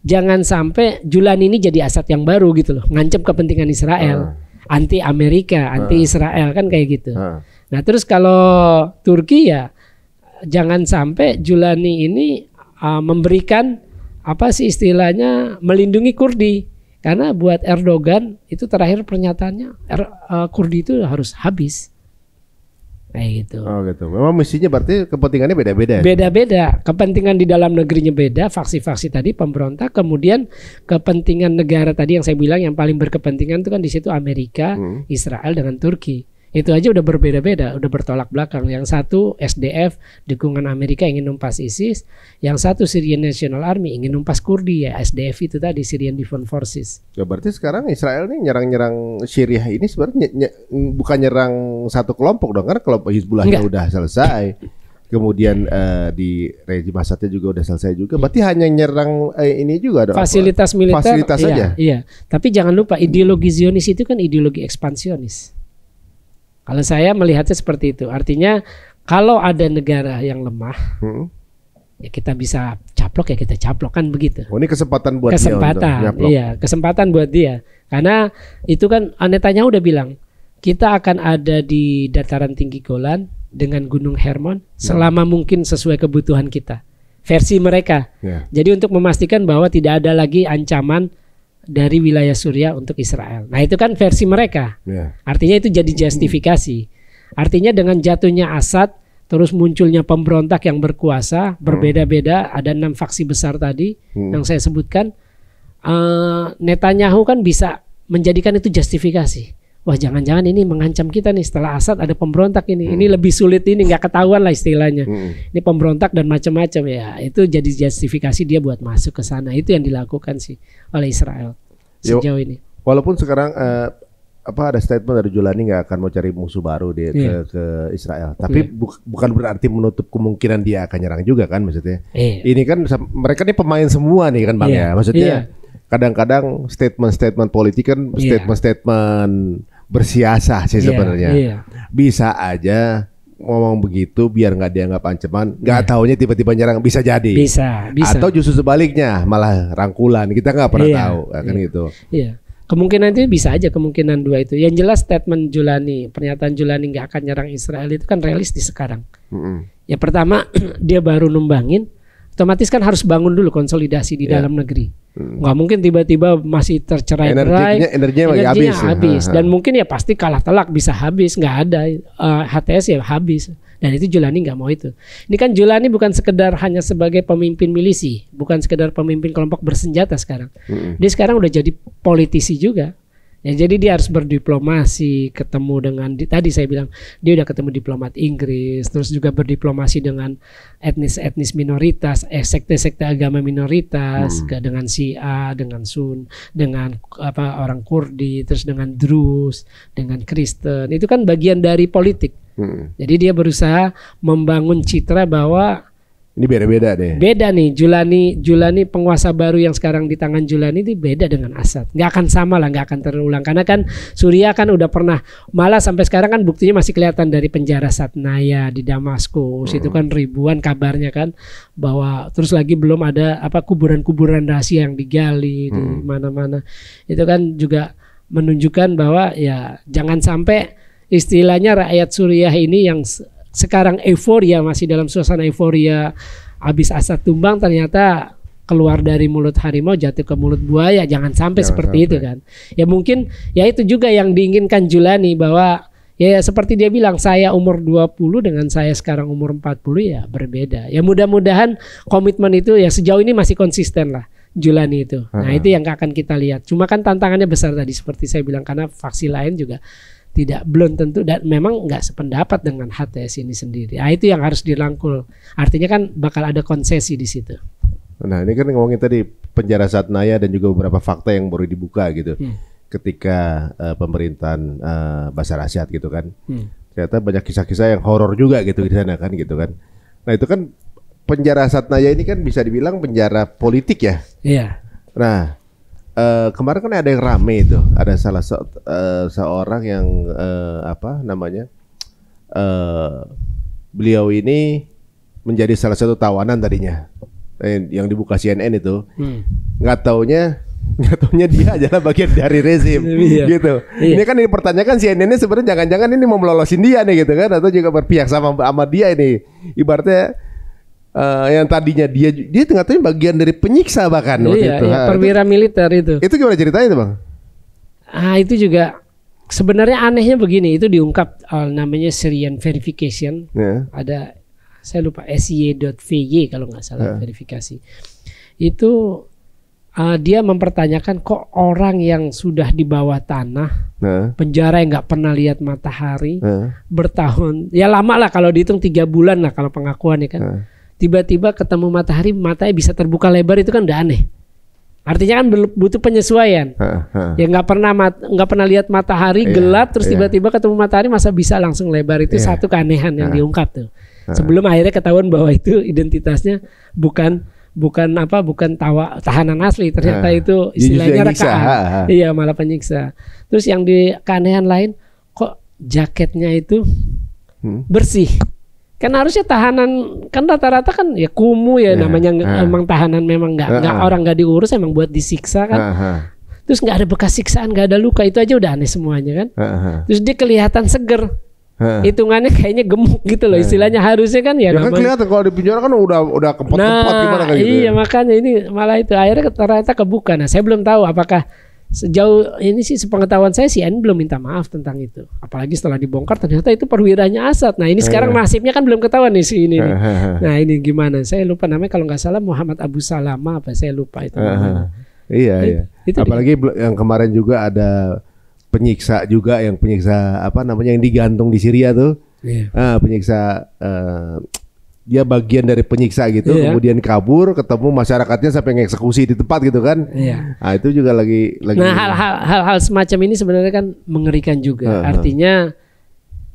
jangan sampai Julani ini jadi Assad yang baru gitu loh, ngancam kepentingan Israel, anti Amerika, anti Israel kan kayak gitu. Nah terus kalau Turki ya jangan sampai Julani ini memberikan istilahnya melindungi Kurdi. Karena buat Erdogan itu terakhir pernyataannya Kurdi itu harus habis. Kayak gitu. Oh gitu. Memang misinya berarti kepentingannya beda-beda. Beda-beda. Kepentingan di dalam negerinya beda, faksi-faksi tadi pemberontak, kemudian kepentingan negara tadi yang saya bilang yang paling berkepentingan itu kan di situ Amerika, Israel dengan Turki. Itu aja udah berbeda-beda, udah bertolak belakang. Yang satu SDF, dukungan Amerika ingin numpas ISIS. Yang satu Syrian National Army ingin numpas Kurdi, ya SDF itu tadi, Syrian Defense Forces. Ya berarti sekarang Israel nih nyerang Syria ini sebenarnya bukan nyerang satu kelompok dong, karena kelompok Hizbullahnya udah selesai. Kemudian di rezim Assadnya juga udah selesai juga. Berarti hanya nyerang ini juga dong. Fasilitas militer. Fasilitas saja. Iya. Tapi jangan lupa ideologi Zionis itu kan ideologi ekspansionis. Kalau saya melihatnya seperti itu. Artinya kalau ada negara yang lemah, ya kita bisa caplok, ya kita caplok, kan begitu. Oh, ini kesempatan buat dia. Iya, kesempatan buat dia. Karena itu kan Netanyahu udah bilang, kita akan ada di dataran tinggi Golan dengan Gunung Hermon selama mungkin sesuai kebutuhan kita. Versi mereka. Jadi untuk memastikan bahwa tidak ada lagi ancaman dari wilayah Suriah untuk Israel. Nah itu kan versi mereka. Artinya itu jadi justifikasi. Artinya dengan jatuhnya Assad, terus munculnya pemberontak yang berkuasa, berbeda-beda, ada 6 faksi besar tadi yang saya sebutkan. Netanyahu kan bisa menjadikan itu justifikasi. Wah, jangan-jangan ini mengancam kita nih, setelah Assad ada pemberontak ini. Ini lebih sulit, ini nggak ketahuan lah istilahnya. Ini pemberontak dan macam-macam, ya. Itu jadi justifikasi dia buat masuk ke sana. Itu yang dilakukan sih oleh Israel sejauh ini. Walaupun sekarang ada statement dari Julani nggak akan mau cari musuh baru ke Israel. Tapi bukan berarti menutup kemungkinan dia akan nyerang juga kan, maksudnya. Ini kan mereka nih pemain semua nih kan Bang ya. Maksudnya kadang-kadang statement politik kan statement bersiasah sih sebenarnya. Bisa aja ngomong begitu biar nggak dianggap ancaman, nggak taunya tiba-tiba nyerang, bisa jadi. Bisa. Atau justru sebaliknya malah rangkulan, kita nggak pernah tahu, kan gitu. Iya. Kemungkinan itu bisa aja, kemungkinan dua itu. Yang jelas statement Julani, pernyataan Julani nggak akan nyerang Israel itu kan realistis sekarang. Ya pertama dia baru numbangin, otomatis kan harus bangun dulu konsolidasi di dalam negeri. Nggak mungkin tiba-tiba masih tercerai-berai, energinya habis. Dan mungkin ya pasti kalah telak, bisa habis, nggak ada HTS ya habis. Dan itu Julani nggak mau itu. Ini kan Julani bukan sekedar hanya sebagai pemimpin milisi, bukan sekedar pemimpin kelompok bersenjata sekarang. Dia sekarang udah jadi politisi juga. Ya, jadi dia harus berdiplomasi, ketemu dengan tadi saya bilang dia udah ketemu diplomat Inggris, terus juga berdiplomasi dengan etnis minoritas, sekte-sekte agama minoritas, dengan Syiah, dengan Sun, dengan orang Kurdi, terus dengan Druze, dengan Kristen. Itu kan bagian dari politik. Jadi dia berusaha membangun citra bahwa ini beda-beda deh. Beda nih, Julani penguasa baru yang sekarang di tangan Julani itu beda dengan Assad. Nggak akan sama lah, nggak akan terulang. Karena kan Suriah kan udah pernah, malah sampai sekarang kan buktinya masih kelihatan dari penjara Satnaya di Damaskus. Itu kan ribuan kabarnya kan, bahwa terus lagi belum ada kuburan-kuburan rahasia yang digali di mana-mana. Itu kan juga menunjukkan bahwa ya jangan sampai istilahnya rakyat Suriah ini yang sekarang euforia, masih dalam suasana euforia habis Assad tumbang, ternyata keluar dari mulut harimau jatuh ke mulut buaya. Jangan sampai seperti itu kan. Ya mungkin ya itu juga yang diinginkan Julani, bahwa ya seperti dia bilang, saya umur 20 dengan saya sekarang umur 40 ya berbeda. Ya mudah-mudahan komitmen itu ya sejauh ini masih konsisten lah Julani itu. Nah itu yang akan kita lihat. Cuma kan tantangannya besar tadi seperti saya bilang, karena faksi lain juga belum tentu dan memang nggak sependapat dengan HTS ini sendiri. Nah, itu yang harus dirangkul. Artinya kan bakal ada konsesi di situ. Nah ini kan ngomongin tadi penjara Satnaya dan juga beberapa fakta yang baru dibuka gitu. Ketika pemerintahan Bashar Assad gitu kan. Ternyata banyak kisah-kisah yang horor juga gitu di sana kan gitu kan. Nah itu kan penjara Satnaya ini kan bisa dibilang penjara politik ya. Iya. Nah kemarin kan ada yang rame itu, ada salah seorang yang beliau ini menjadi salah satu tawanan tadinya yang dibuka CNN itu, nggak taunya dia adalah bagian dari rezim gitu. Ini kan dipertanyakan CNN-nya sebenarnya jangan-jangan ini mau melolosin dia nih gitu kan, atau juga berpihak sama dia ini, ibaratnya yang tadinya dia tengah-tengah bagian dari penyiksa bahkan waktu itu. Perwira militer itu. Itu gimana ceritanya itu Bang? Itu juga sebenarnya anehnya begini, itu diungkap namanya Syrian Verification. Ada, saya lupa, SY.VY kalau nggak salah verifikasi. Itu dia mempertanyakan kok orang yang sudah di bawah tanah penjara yang nggak pernah lihat matahari, bertahun, ya lama lah kalau dihitung 3 bulan lah kalau pengakuan ya kan. Tiba-tiba ketemu matahari, matanya bisa terbuka lebar, itu kan udah aneh. Artinya kan butuh penyesuaian. Ya nggak pernah lihat matahari gelap, terus tiba-tiba ketemu matahari masa bisa langsung lebar, itu satu keanehan yang diungkap tuh. Sebelum akhirnya ketahuan bahwa itu identitasnya bukan tahanan asli, ternyata itu istilahnya rekaan. Iya, malah penyiksa. Terus yang di keanehan lain, kok jaketnya itu bersih. Kan harusnya tahanan kan rata-rata kan ya kumuh ya, namanya emang tahanan, memang nggak orang nggak diurus, emang buat disiksa kan. Terus nggak ada bekas siksaan, nggak ada luka, itu aja udah aneh semuanya kan. Terus dia kelihatan seger. Hitungannya kayaknya gemuk gitu loh, istilahnya harusnya kan ya. Kan kelihatan kalau di penjara kan udah kempot-kempot gimana kan gitu. Iya, makanya ini malah itu akhirnya ternyata kebuka. Nah, saya belum tahu apakah sejauh ini sih sepengetahuan saya CNN belum minta maaf tentang itu. Apalagi setelah dibongkar ternyata itu perwiranya Assad. Nah, ini sekarang nasibnya kan belum ketahuan nih si ini. Nah, ini gimana? Saya lupa namanya, kalau nggak salah Muhammad Abu Salama apa, saya lupa itu namanya. Iya. Apalagi yang kemarin juga ada penyiksa juga, yang yang digantung di Syria tuh. Penyiksa dia bagian dari penyiksa gitu, kemudian kabur, ketemu masyarakatnya sampai ngeksekusi di tempat gitu kan. Nah, itu juga lagi. Nah, hal-hal semacam ini sebenarnya kan mengerikan juga. Artinya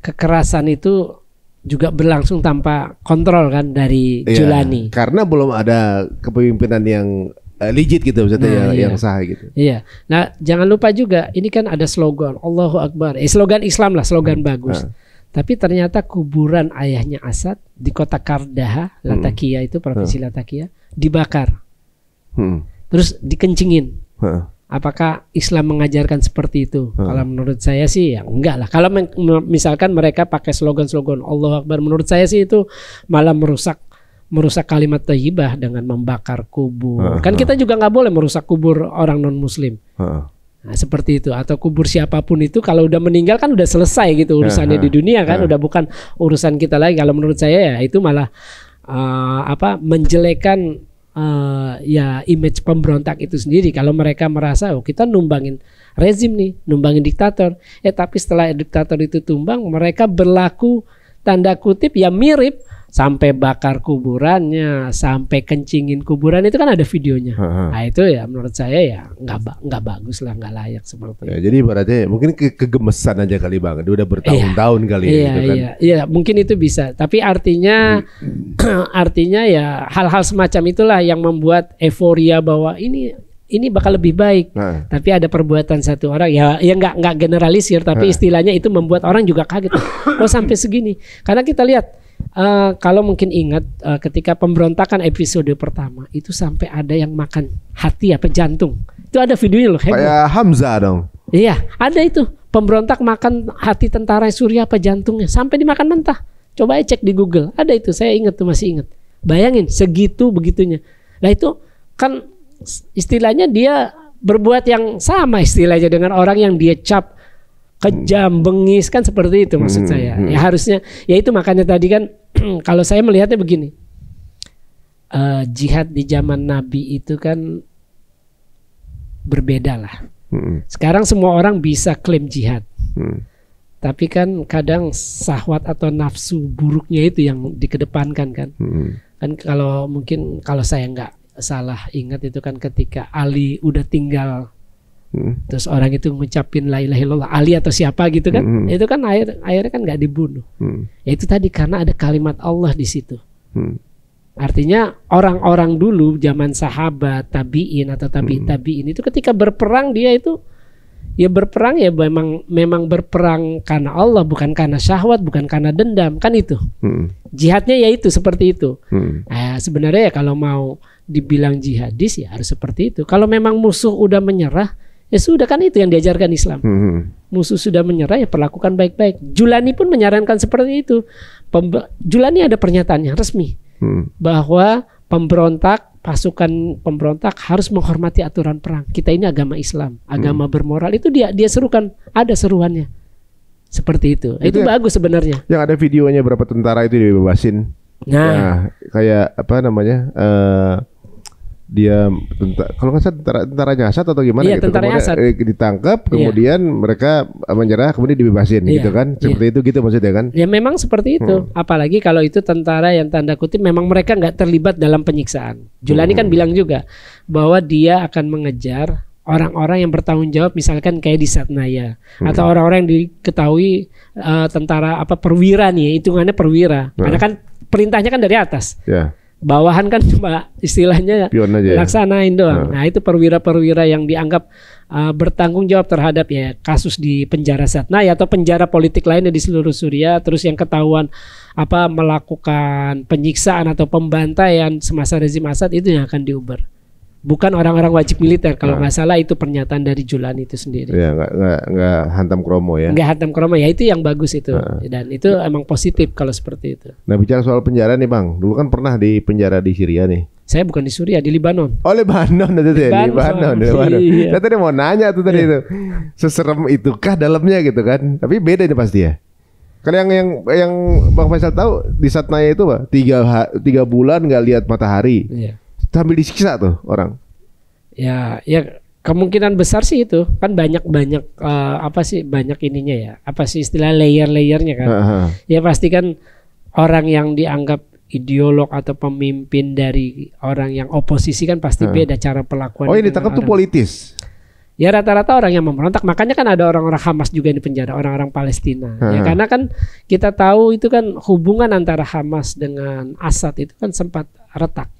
kekerasan itu juga berlangsung tanpa kontrol kan dari Julani. Karena belum ada kepemimpinan yang legit gitu, maksudnya yang sah gitu. Iya. Nah, jangan lupa juga ini kan ada slogan Allahu Akbar. Slogan Islam lah, slogan bagus. Tapi ternyata kuburan ayahnya Assad di kota Kardaha, Latakia itu provinsi Latakia, dibakar. Terus dikencingin. Apakah Islam mengajarkan seperti itu? Kalau menurut saya sih ya enggak lah. Kalau misalkan mereka pakai slogan-slogan Allahu Akbar, menurut saya sih itu malah merusak kalimat thayyibah dengan membakar kubur. Kan kita juga nggak boleh merusak kubur orang non muslim. Nah, seperti itu, atau kubur siapapun itu kalau udah meninggal kan udah selesai gitu urusannya di dunia kan, udah bukan urusan kita lagi. Kalau menurut saya ya itu malah menjelekan ya image pemberontak itu sendiri. Kalau mereka merasa kita numbangin rezim nih, numbangin diktator. Tapi setelah diktator itu tumbang, mereka berlaku tanda kutip ya mirip, sampai bakar kuburannya, sampai kencingin kuburan, itu kan ada videonya. Nah, itu ya menurut saya ya nggak bagus lah, nggak layak seperti itu. Jadi ibaratnya mungkin kegemesan aja kali Bang, dia udah bertahun-tahun kali gitu kan. Iya, mungkin itu bisa. Tapi artinya ya hal-hal semacam itulah yang membuat euforia bahwa ini bakal lebih baik. Tapi ada perbuatan satu orang ya nggak generalisir, tapi istilahnya itu membuat orang juga kaget. Kok sampai segini? Karena kita lihat kalau mungkin ingat ketika pemberontakan episode pertama itu sampai ada yang makan hati apa jantung. Itu ada videonya loh. Kayak Hamzah dong. Iya, ada itu. Pemberontak makan hati tentara Suriah apa jantungnya sampai dimakan mentah. Coba cek di Google. Ada itu, saya ingat tuh, masih ingat. Bayangin segitu begitunya. Nah, itu kan istilahnya dia berbuat yang sama istilahnya dengan orang yang dia cap kejam, bengis, kan seperti itu maksud saya. Ya harusnya, ya itu makanya tadi kan kalau saya melihatnya begini, jihad di zaman Nabi itu kan berbeda lah. Sekarang semua orang bisa klaim jihad, tapi kan kadang syahwat atau nafsu buruknya itu yang dikedepankan kan. Kan kalau saya nggak salah ingat itu kan ketika Ali udah tinggal. Terus orang itu ngucapin la ilaha illallah, Ali atau siapa gitu kan, itu kan akhirnya kan nggak dibunuh. Ya itu tadi karena ada kalimat Allah di situ. Artinya orang-orang dulu zaman sahabat, tabiin atau tabiin itu ketika berperang dia itu ya berperang ya memang berperang karena Allah, bukan karena syahwat, bukan karena dendam, kan itu. Jihadnya ya itu seperti itu. Nah, sebenarnya ya kalau mau dibilang jihadis ya harus seperti itu. Kalau memang musuh udah menyerah, ya sudah, kan itu yang diajarkan Islam. Musuh sudah menyerah ya perlakukan baik-baik. Julani pun menyarankan seperti itu. Julani ada pernyataannya resmi bahwa pasukan pemberontak harus menghormati aturan perang. Kita ini agama Islam, agama bermoral, itu dia serukan, ada seruannya. Seperti itu. Itu bagus sebenarnya. Yang ada videonya berapa tentara itu dibebasin. Nah, kayak apa namanya? dia kalau nggak salah tentaranya Assad atau gimana Iya, gitu, tentaranya kemudian Assad. ditangkap, kemudian mereka menyerah, kemudian dibebasin Iya, gitu kan, seperti itu gitu maksudnya kan? Ya memang seperti itu. Apalagi kalau itu tentara yang tanda kutip memang mereka nggak terlibat dalam penyiksaan. Julani kan bilang juga bahwa dia akan mengejar orang-orang yang bertanggung jawab, misalkan kayak di Satnaya atau orang-orang yang diketahui tentara perwira nih, hitungannya perwira. Karena kan perintahnya kan dari atas. Ya. Bawahan kan cuma istilahnya Pion aja ya? laksanain doang. Nah itu perwira-perwira yang dianggap bertanggung jawab terhadap ya kasus di penjara Satnaya atau penjara politik lainnya di seluruh Suriah. Terus yang ketahuan melakukan penyiksaan atau pembantaian semasa rezim Assad, itu yang akan diuber. Bukan orang-orang wajib militer, kalau nggak salah itu pernyataan dari Julani itu sendiri. Ya, nggak hantam kromo ya. Nggak hantam kromo ya, itu yang bagus itu. Dan itu emang positif kalau seperti itu. Nah, bicara soal penjara nih Bang, dulu kan pernah di penjara di Syria nih. Saya bukan di Suriah, di Libanon. Oh, Lebanon itu ya, Lebanon. Iya. Saya tadi mau nanya tuh tadi itu, seserem itukah dalamnya gitu kan? Tapi beda ini pasti ya. Kalau yang Bang Faisal tahu di Satnaya itu Pak, 3 bulan nggak lihat matahari. Iya. Sambil disiksa tuh orang. Ya kemungkinan besar sih itu kan banyak banyak ininya ya. Apa sih istilah layer-layernya kan? Ya pasti kan orang yang dianggap ideolog atau pemimpin dari orang yang oposisi kan pasti beda cara perlakuan. Oh, ini ditangkap tuh politis. Ya rata-rata orang yang memberontak, makanya kan ada orang-orang Hamas juga di penjara, orang-orang Palestina. Ya karena kan kita tahu itu kan hubungan antara Hamas dengan Assad itu kan sempat retak.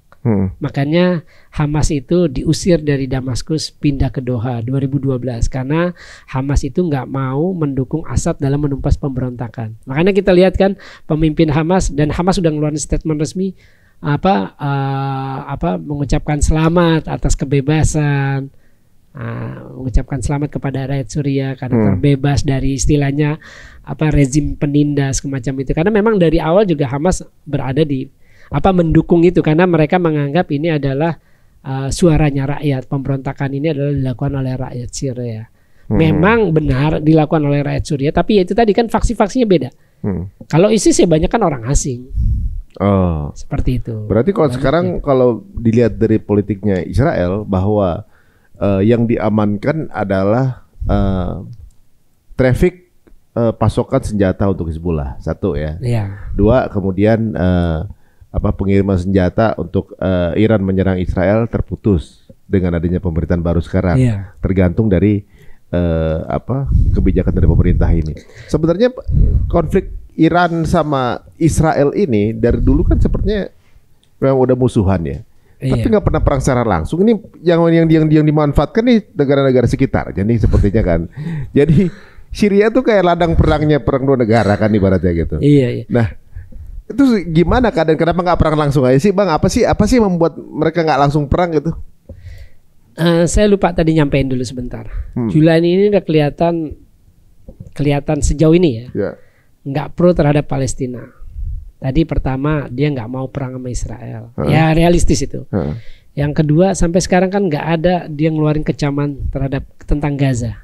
Makanya Hamas itu diusir dari Damaskus pindah ke Doha 2012 karena Hamas itu nggak mau mendukung Assad dalam menumpas pemberontakan. Makanya kita lihat kan pemimpin Hamas, dan Hamas sudah ngeluarin statement resmi mengucapkan selamat atas kebebasan, mengucapkan selamat kepada rakyat Suriah karena terbebas dari istilahnya rezim penindas semacam itu. Karena memang dari awal juga Hamas berada di mendukung itu karena mereka menganggap ini adalah suaranya rakyat. Pemberontakan ini adalah dilakukan oleh rakyat Syria. Memang benar dilakukan oleh rakyat Suriah, tapi ya itu tadi kan faksi-faksinya beda. Kalau ISIS ya banyak kan orang asing. Oh, seperti itu. Berarti kalau sekarang kalau dilihat dari politiknya Israel bahwa yang diamankan adalah traffic pasokan senjata untuk Hizbullah, satu ya. Dua, kemudian pengiriman senjata untuk Iran menyerang Israel terputus dengan adanya pemerintahan baru sekarang. Tergantung dari kebijakan dari pemerintah ini. Sebenarnya konflik Iran sama Israel ini dari dulu kan sepertinya memang udah musuhan ya. Tapi nggak pernah perang secara langsung. Ini yang dimanfaatkan nih negara-negara sekitar. Jadi sepertinya kan. Jadi Syria tuh kayak ladang perangnya perang dua negara kan ibaratnya gitu. Iya. Nah, itu gimana keadaan, kenapa nggak perang langsung aja sih Bang? Apa sih yang membuat mereka nggak langsung perang gitu? Saya lupa tadi nyampein dulu sebentar. Julani ini udah kelihatan sejauh ini ya. Nggak pro terhadap Palestina. Tadi pertama dia nggak mau perang sama Israel. Ya realistis itu. Yang kedua sampai sekarang kan nggak ada dia ngeluarin kecaman tentang Gaza.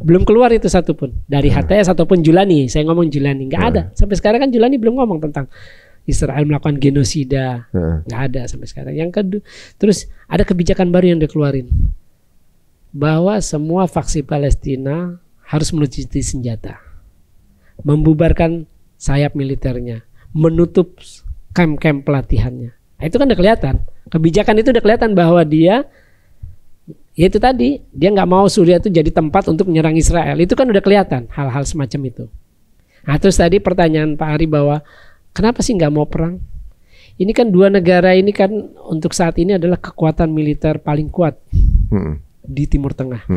Belum keluar itu satupun dari HTS ataupun Julani. Saya ngomong Julani nggak ada sampai sekarang kan. Julani belum ngomong tentang Israel melakukan genosida, nggak ada sampai sekarang. Yang kedua, terus ada kebijakan baru yang dikeluarin bahwa semua faksi Palestina harus melucuti senjata, membubarkan sayap militernya, menutup kamp-kamp pelatihannya. Nah, itu kan udah kelihatan kebijakan itu udah kelihatan bahwa dia ya itu tadi dia nggak mau Suriah itu jadi tempat untuk menyerang Israel. Itu kan udah kelihatan hal-hal semacam itu. Nah terus tadi pertanyaan Pak Ari bahwa kenapa sih nggak mau perang? Ini kan dua negara ini kan untuk saat ini adalah kekuatan militer paling kuat di Timur Tengah.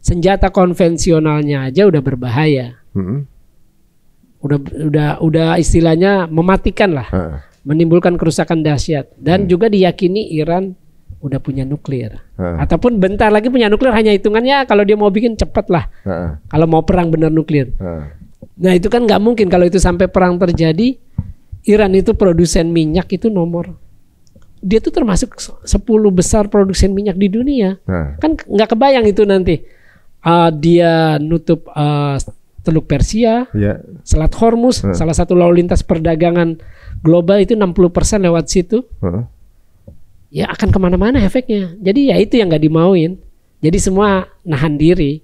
Senjata konvensionalnya aja udah berbahaya. Udah istilahnya mematikan lah, menimbulkan kerusakan dahsyat. Dan juga diyakini Iran udah punya nuklir, ataupun bentar lagi punya nuklir. Hanya hitungannya kalau dia mau bikin cepat lah. Kalau mau perang benar nuklir. Nah itu kan nggak mungkin kalau itu sampai perang terjadi. Iran itu produsen minyak itu nomor. Dia tuh termasuk 10 besar produsen minyak di dunia. Kan nggak kebayang itu nanti. Dia nutup Teluk Persia, Selat Hormuz, salah satu lalu lintas perdagangan global itu 60% lewat situ. ya akan kemana-mana efeknya. Jadi ya itu yang nggak dimauin. Jadi semua nahan diri.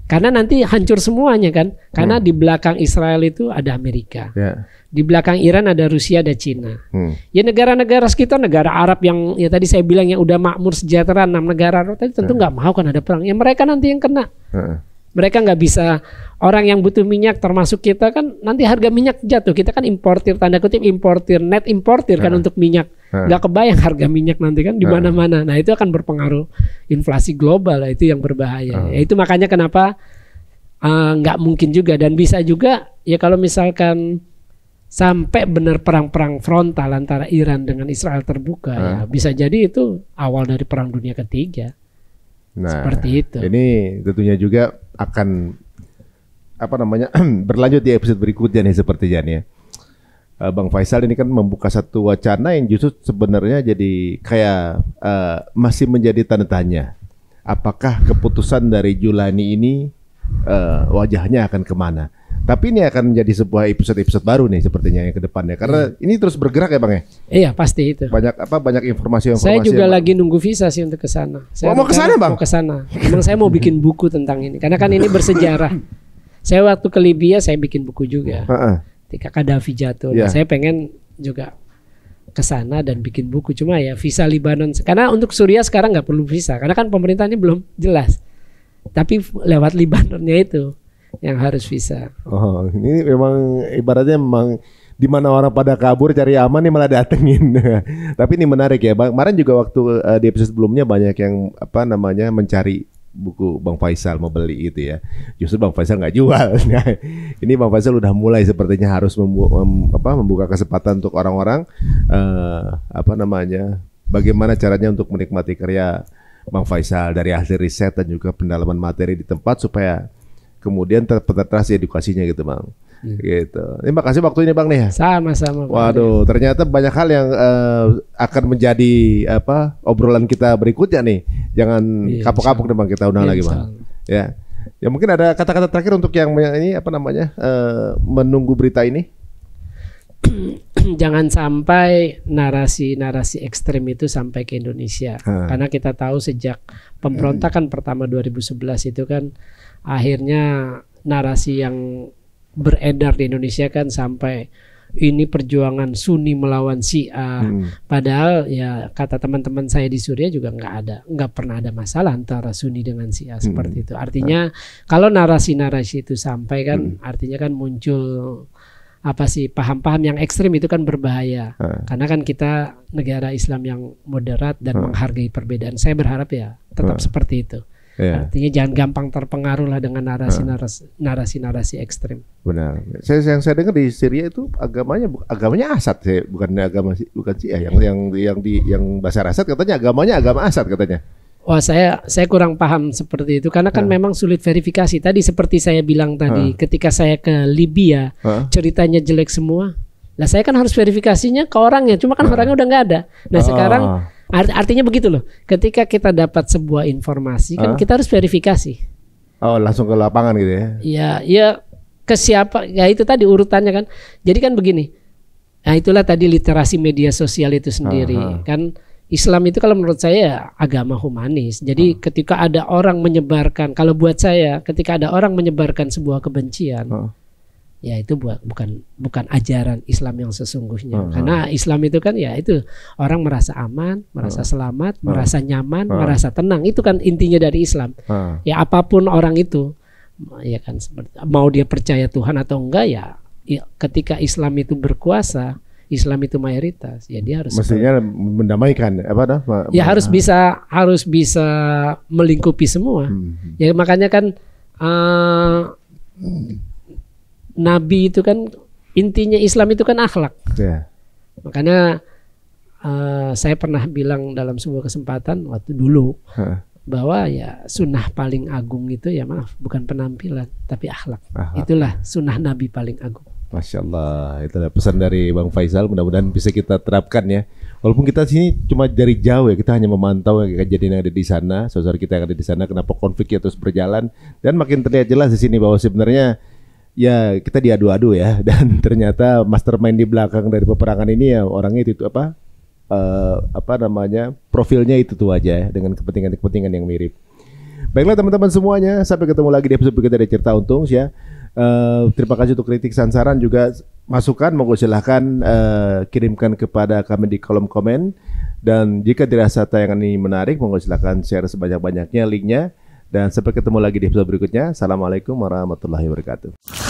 Karena nanti hancur semuanya kan. Karena di belakang Israel itu ada Amerika. Ya. Di belakang Iran ada Rusia, ada Cina. Ya negara-negara sekitar, negara Arab yang ya tadi saya bilang yang udah makmur sejahtera, 6 negara Arab tadi tentu nggak mau kan ada perang. Ya mereka nanti yang kena. Mereka nggak bisa, orang yang butuh minyak termasuk kita kan nanti harga minyak jatuh. Kita kan importir, tanda kutip importir, net importir kan untuk minyak. Nggak kebayang harga minyak nanti kan di mana-mana. Nah itu akan berpengaruh inflasi global, itu yang berbahaya. Ya, itu makanya kenapa nggak mungkin juga, dan bisa juga ya kalau misalkan sampai benar perang-perang frontal antara Iran dengan Israel terbuka, ya bisa jadi itu awal dari perang dunia ketiga. Nah, seperti itu. Ini tentunya juga akan berlanjut di episode berikutnya nih sepertinya nih ya. Bang Faisal ini kan membuka satu wacana yang justru sebenarnya jadi kayak masih menjadi tanda tanya. Apakah keputusan dari Julani ini wajahnya akan kemana? Tapi ini akan menjadi sebuah episode baru nih sepertinya yang ke depannya. Karena ini terus bergerak ya Bang ya? Iya pasti itu. Banyak informasi. Saya juga lagi nunggu visa sih untuk ke sana. Mau ke sana Bang? Mau ke sana. Memang saya mau bikin buku tentang ini. Karena kan ini bersejarah. Saya waktu ke Libya saya bikin buku juga. Ketika Gaddafi jatuh. Nah, saya pengen juga ke sana dan bikin buku. Cuma ya visa Libanon. Karena untuk Suriah sekarang nggak perlu visa. Karena kan pemerintahnya belum jelas. Tapi lewat Libanonnya itu yang harus visa. Oh, ini memang ibaratnya memang di mana orang pada kabur cari aman nih malah datengin. Tapi ini menarik ya. Kemarin juga waktu di episode sebelumnya banyak yang mencari buku Bang Faisal mau beli itu ya. Justru Bang Faisal nggak jual. Nah, ini Bang Faisal udah mulai sepertinya harus membuka kesempatan untuk orang-orang bagaimana caranya untuk menikmati karya Bang Faisal dari hasil riset dan juga pendalaman materi di tempat supaya kemudian terpenetrasi edukasinya gitu Bang. Gitu. Terima kasih waktunya Bang nih. Sama-sama. Waduh, ternyata banyak hal yang akan menjadi obrolan kita berikutnya nih. Jangan kapok-kapok deh Bang, kita undang lagi Bang. Ya. Ya mungkin ada kata-kata terakhir untuk yang ini menunggu berita ini. Jangan sampai narasi-narasi ekstrem itu sampai ke Indonesia. Karena kita tahu sejak pemberontakan pertama 2011 itu kan akhirnya narasi yang beredar di Indonesia kan sampai ini perjuangan Sunni melawan Syiah. Padahal ya kata teman-teman saya di Suriah juga nggak pernah ada masalah antara Sunni dengan Syiah seperti itu. Artinya kalau narasi-narasi itu sampai kan artinya kan muncul paham-paham yang ekstrim itu kan berbahaya. Karena kan kita negara Islam yang moderat dan menghargai perbedaan. Saya berharap ya tetap seperti itu. Artinya jangan gampang terpengaruh lah dengan narasi-narasi ekstrim. Benar. Yang saya dengar di Syria itu agamanya Asad, bukan Syiah. Yang Bashar Asad katanya agamanya agama Asad katanya. Wah, saya kurang paham seperti itu karena kan memang sulit verifikasi. Tadi seperti saya bilang tadi, ketika saya ke Libya, ceritanya jelek semua. Lah saya kan harus verifikasinya ke orangnya, cuma kan orangnya udah nggak ada. Nah sekarang artinya begitu loh. Ketika kita dapat sebuah informasi kan kita harus verifikasi. Oh, langsung ke lapangan gitu ya? Ya ke siapa? Ya itu tadi urutannya kan. Jadi kan begini. Nah itulah tadi literasi media sosial itu sendiri kan. Islam itu kalau menurut saya agama humanis. Jadi ketika ada orang menyebarkan, kalau buat saya ketika ada orang menyebarkan sebuah kebencian, ya itu bukan ajaran Islam yang sesungguhnya. Karena Islam itu kan ya itu orang merasa aman, merasa selamat, merasa nyaman, merasa tenang. Itu kan intinya dari Islam. Ya apapun orang itu, ya kan mau dia percaya Tuhan atau enggak ya ketika Islam itu berkuasa, Islam itu mayoritas, ya dia harus mestinya mendamaikan ya harus bisa melingkupi semua. Ya makanya kan Nabi itu kan intinya Islam itu kan akhlak. Makanya saya pernah bilang dalam sebuah kesempatan waktu dulu bahwa ya sunnah paling agung itu ya bukan penampilan tapi akhlak. Itulah sunnah Nabi paling agung. Masya Allah, itu adalah pesan dari Bang Faisal. Mudah-mudahan bisa kita terapkan ya. Walaupun kita sini cuma dari jauh ya, kita hanya memantau kejadian yang ada di sana, saudara kita yang ada di sana, kenapa konfliknya terus berjalan, dan makin terlihat jelas di sini bahwa sebenarnya ya kita diadu-adu ya, dan ternyata mastermind di belakang dari peperangan ini ya orangnya itu profilnya itu tuh aja ya, dengan kepentingan yang mirip. Baiklah teman-teman semuanya, sampai ketemu lagi di episode berikutnya dari Cerita Untung ya. Terima kasih untuk kritik, saran juga masukan, monggo silahkan kirimkan kepada kami di kolom komen. Dan jika dirasa tayangan ini menarik, monggo silahkan share sebanyak-banyaknya linknya. Dan sampai ketemu lagi di episode berikutnya. Assalamualaikum warahmatullahi wabarakatuh.